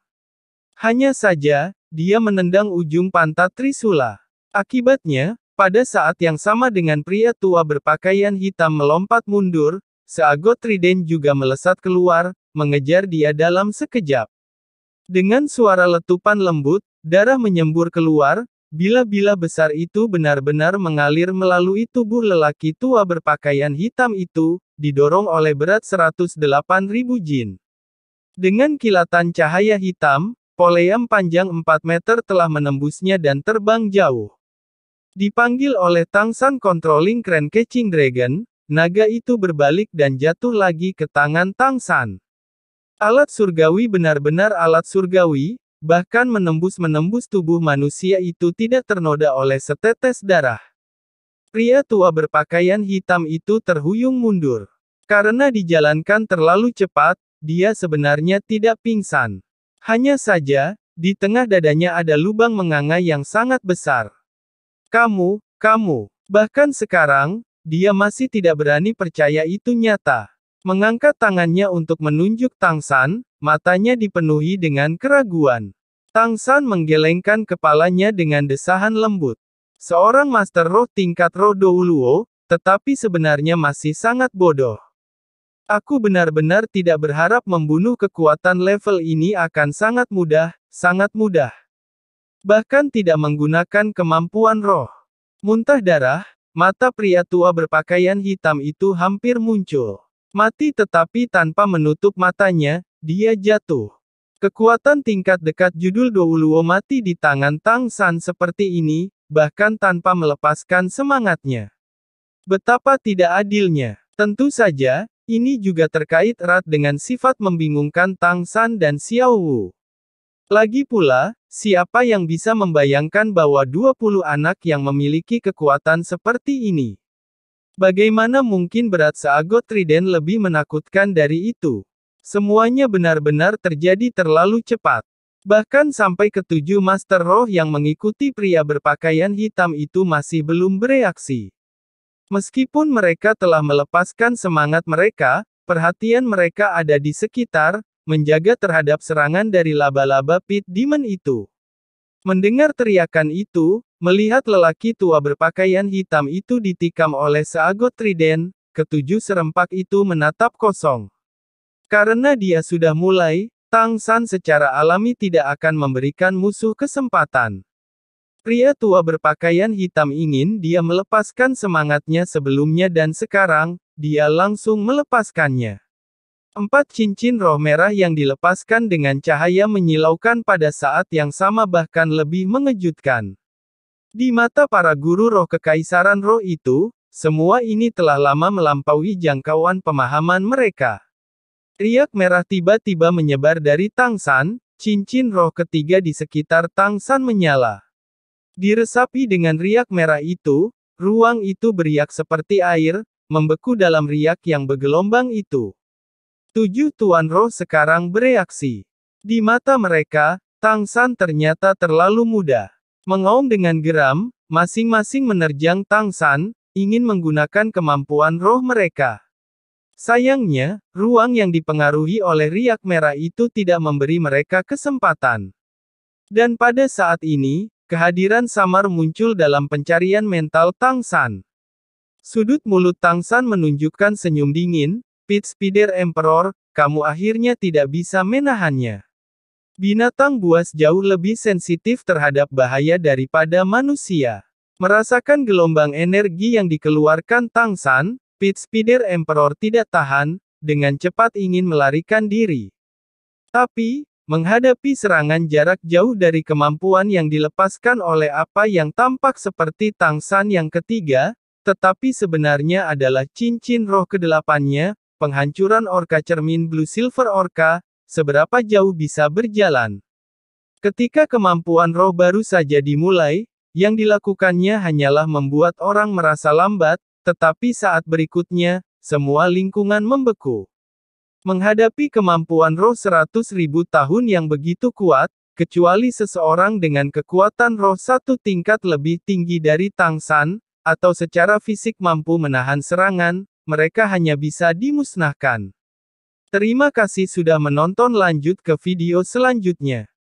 Hanya saja, dia menendang ujung pantat Trisula. Akibatnya, pada saat yang sama dengan pria tua berpakaian hitam melompat mundur, Seagot Trident juga melesat keluar, mengejar dia dalam sekejap. Dengan suara letupan lembut, darah menyembur keluar, bila-bila besar itu benar-benar mengalir melalui tubuh lelaki tua berpakaian hitam itu, didorong oleh berat 108.000 jin. Dengan kilatan cahaya hitam, Poleam panjang 4 meter telah menembusnya dan terbang jauh. Dipanggil oleh Tang San Controlling Crane Catching Dragon, naga itu berbalik dan jatuh lagi ke tangan Tang San. Alat surgawi benar-benar alat surgawi, bahkan menembus tubuh manusia itu tidak ternoda oleh setetes darah. Pria tua berpakaian hitam itu terhuyung mundur. Karena dijalankan terlalu cepat, dia sebenarnya tidak pingsan. Hanya saja, di tengah dadanya ada lubang menganga yang sangat besar. Kamu, bahkan sekarang, dia masih tidak berani percaya itu nyata. Mengangkat tangannya untuk menunjuk Tang San, matanya dipenuhi dengan keraguan. Tang San menggelengkan kepalanya dengan desahan lembut. Seorang Master Roh tingkat Roh Douluo, tetapi sebenarnya masih sangat bodoh. Aku benar-benar tidak berharap membunuh kekuatan level ini akan sangat mudah, Bahkan tidak menggunakan kemampuan roh. Muntah darah, mata pria tua berpakaian hitam itu hampir muncul. Mati tetapi tanpa menutup matanya, dia jatuh. Kekuatan tingkat dekat judul Douluo mati di tangan Tang San seperti ini, bahkan tanpa melepaskan semangatnya. Betapa tidak adilnya. Tentu saja, ini juga terkait erat dengan sifat membingungkan Tang San dan Xiao Wu. Lagi pula, siapa yang bisa membayangkan bahwa 20 anak yang memiliki kekuatan seperti ini? Bagaimana mungkin berat Seagot Trident lebih menakutkan dari itu? Semuanya benar-benar terjadi terlalu cepat. Bahkan sampai ketujuh Master Roh yang mengikuti pria berpakaian hitam itu masih belum bereaksi. Meskipun mereka telah melepaskan semangat mereka, perhatian mereka ada di sekitar, menjaga terhadap serangan dari laba-laba Pit Demon itu. Mendengar teriakan itu, melihat lelaki tua berpakaian hitam itu ditikam oleh Seagot Trident, ketujuh serempak itu menatap kosong. Karena dia sudah mulai, Tang San secara alami tidak akan memberikan musuh kesempatan. Pria tua berpakaian hitam ingin dia melepaskan semangatnya sebelumnya dan sekarang, dia langsung melepaskannya. 4 cincin roh merah yang dilepaskan dengan cahaya menyilaukan pada saat yang sama bahkan lebih mengejutkan. Di mata para guru roh kekaisaran roh itu, semua ini telah lama melampaui jangkauan pemahaman mereka. Riak merah tiba-tiba menyebar dari Tang San, cincin roh ketiga di sekitar Tang San menyala. Diresapi dengan riak merah itu, ruang itu beriak seperti air, membeku dalam riak yang bergelombang itu. 7 Tuan Roh sekarang bereaksi. Di mata mereka, Tang San ternyata terlalu mudah. Mengaum dengan geram, masing-masing menerjang Tang San, ingin menggunakan kemampuan roh mereka. Sayangnya, ruang yang dipengaruhi oleh riak merah itu tidak memberi mereka kesempatan. Dan pada saat ini, kehadiran samar muncul dalam pencarian mental Tang San. Sudut mulut Tang San menunjukkan senyum dingin, Pit Spider Emperor, kamu akhirnya tidak bisa menahannya. Binatang buas jauh lebih sensitif terhadap bahaya daripada manusia. Merasakan gelombang energi yang dikeluarkan Tang San, Pit Spider Emperor tidak tahan, dengan cepat ingin melarikan diri. Tapi, menghadapi serangan jarak jauh dari kemampuan yang dilepaskan oleh apa yang tampak seperti Tang San yang ketiga, tetapi sebenarnya adalah cincin roh kedelapannya, penghancuran orka cermin Blue Silver Orca, seberapa jauh bisa berjalan. Ketika kemampuan roh baru saja dimulai, yang dilakukannya hanyalah membuat orang merasa lambat, tetapi saat berikutnya, semua lingkungan membeku. Menghadapi kemampuan roh 100.000 tahun yang begitu kuat, kecuali seseorang dengan kekuatan roh satu tingkat lebih tinggi dari Tang San, atau secara fisik mampu menahan serangan, mereka hanya bisa dimusnahkan. Terima kasih sudah menonton, lanjut ke video selanjutnya.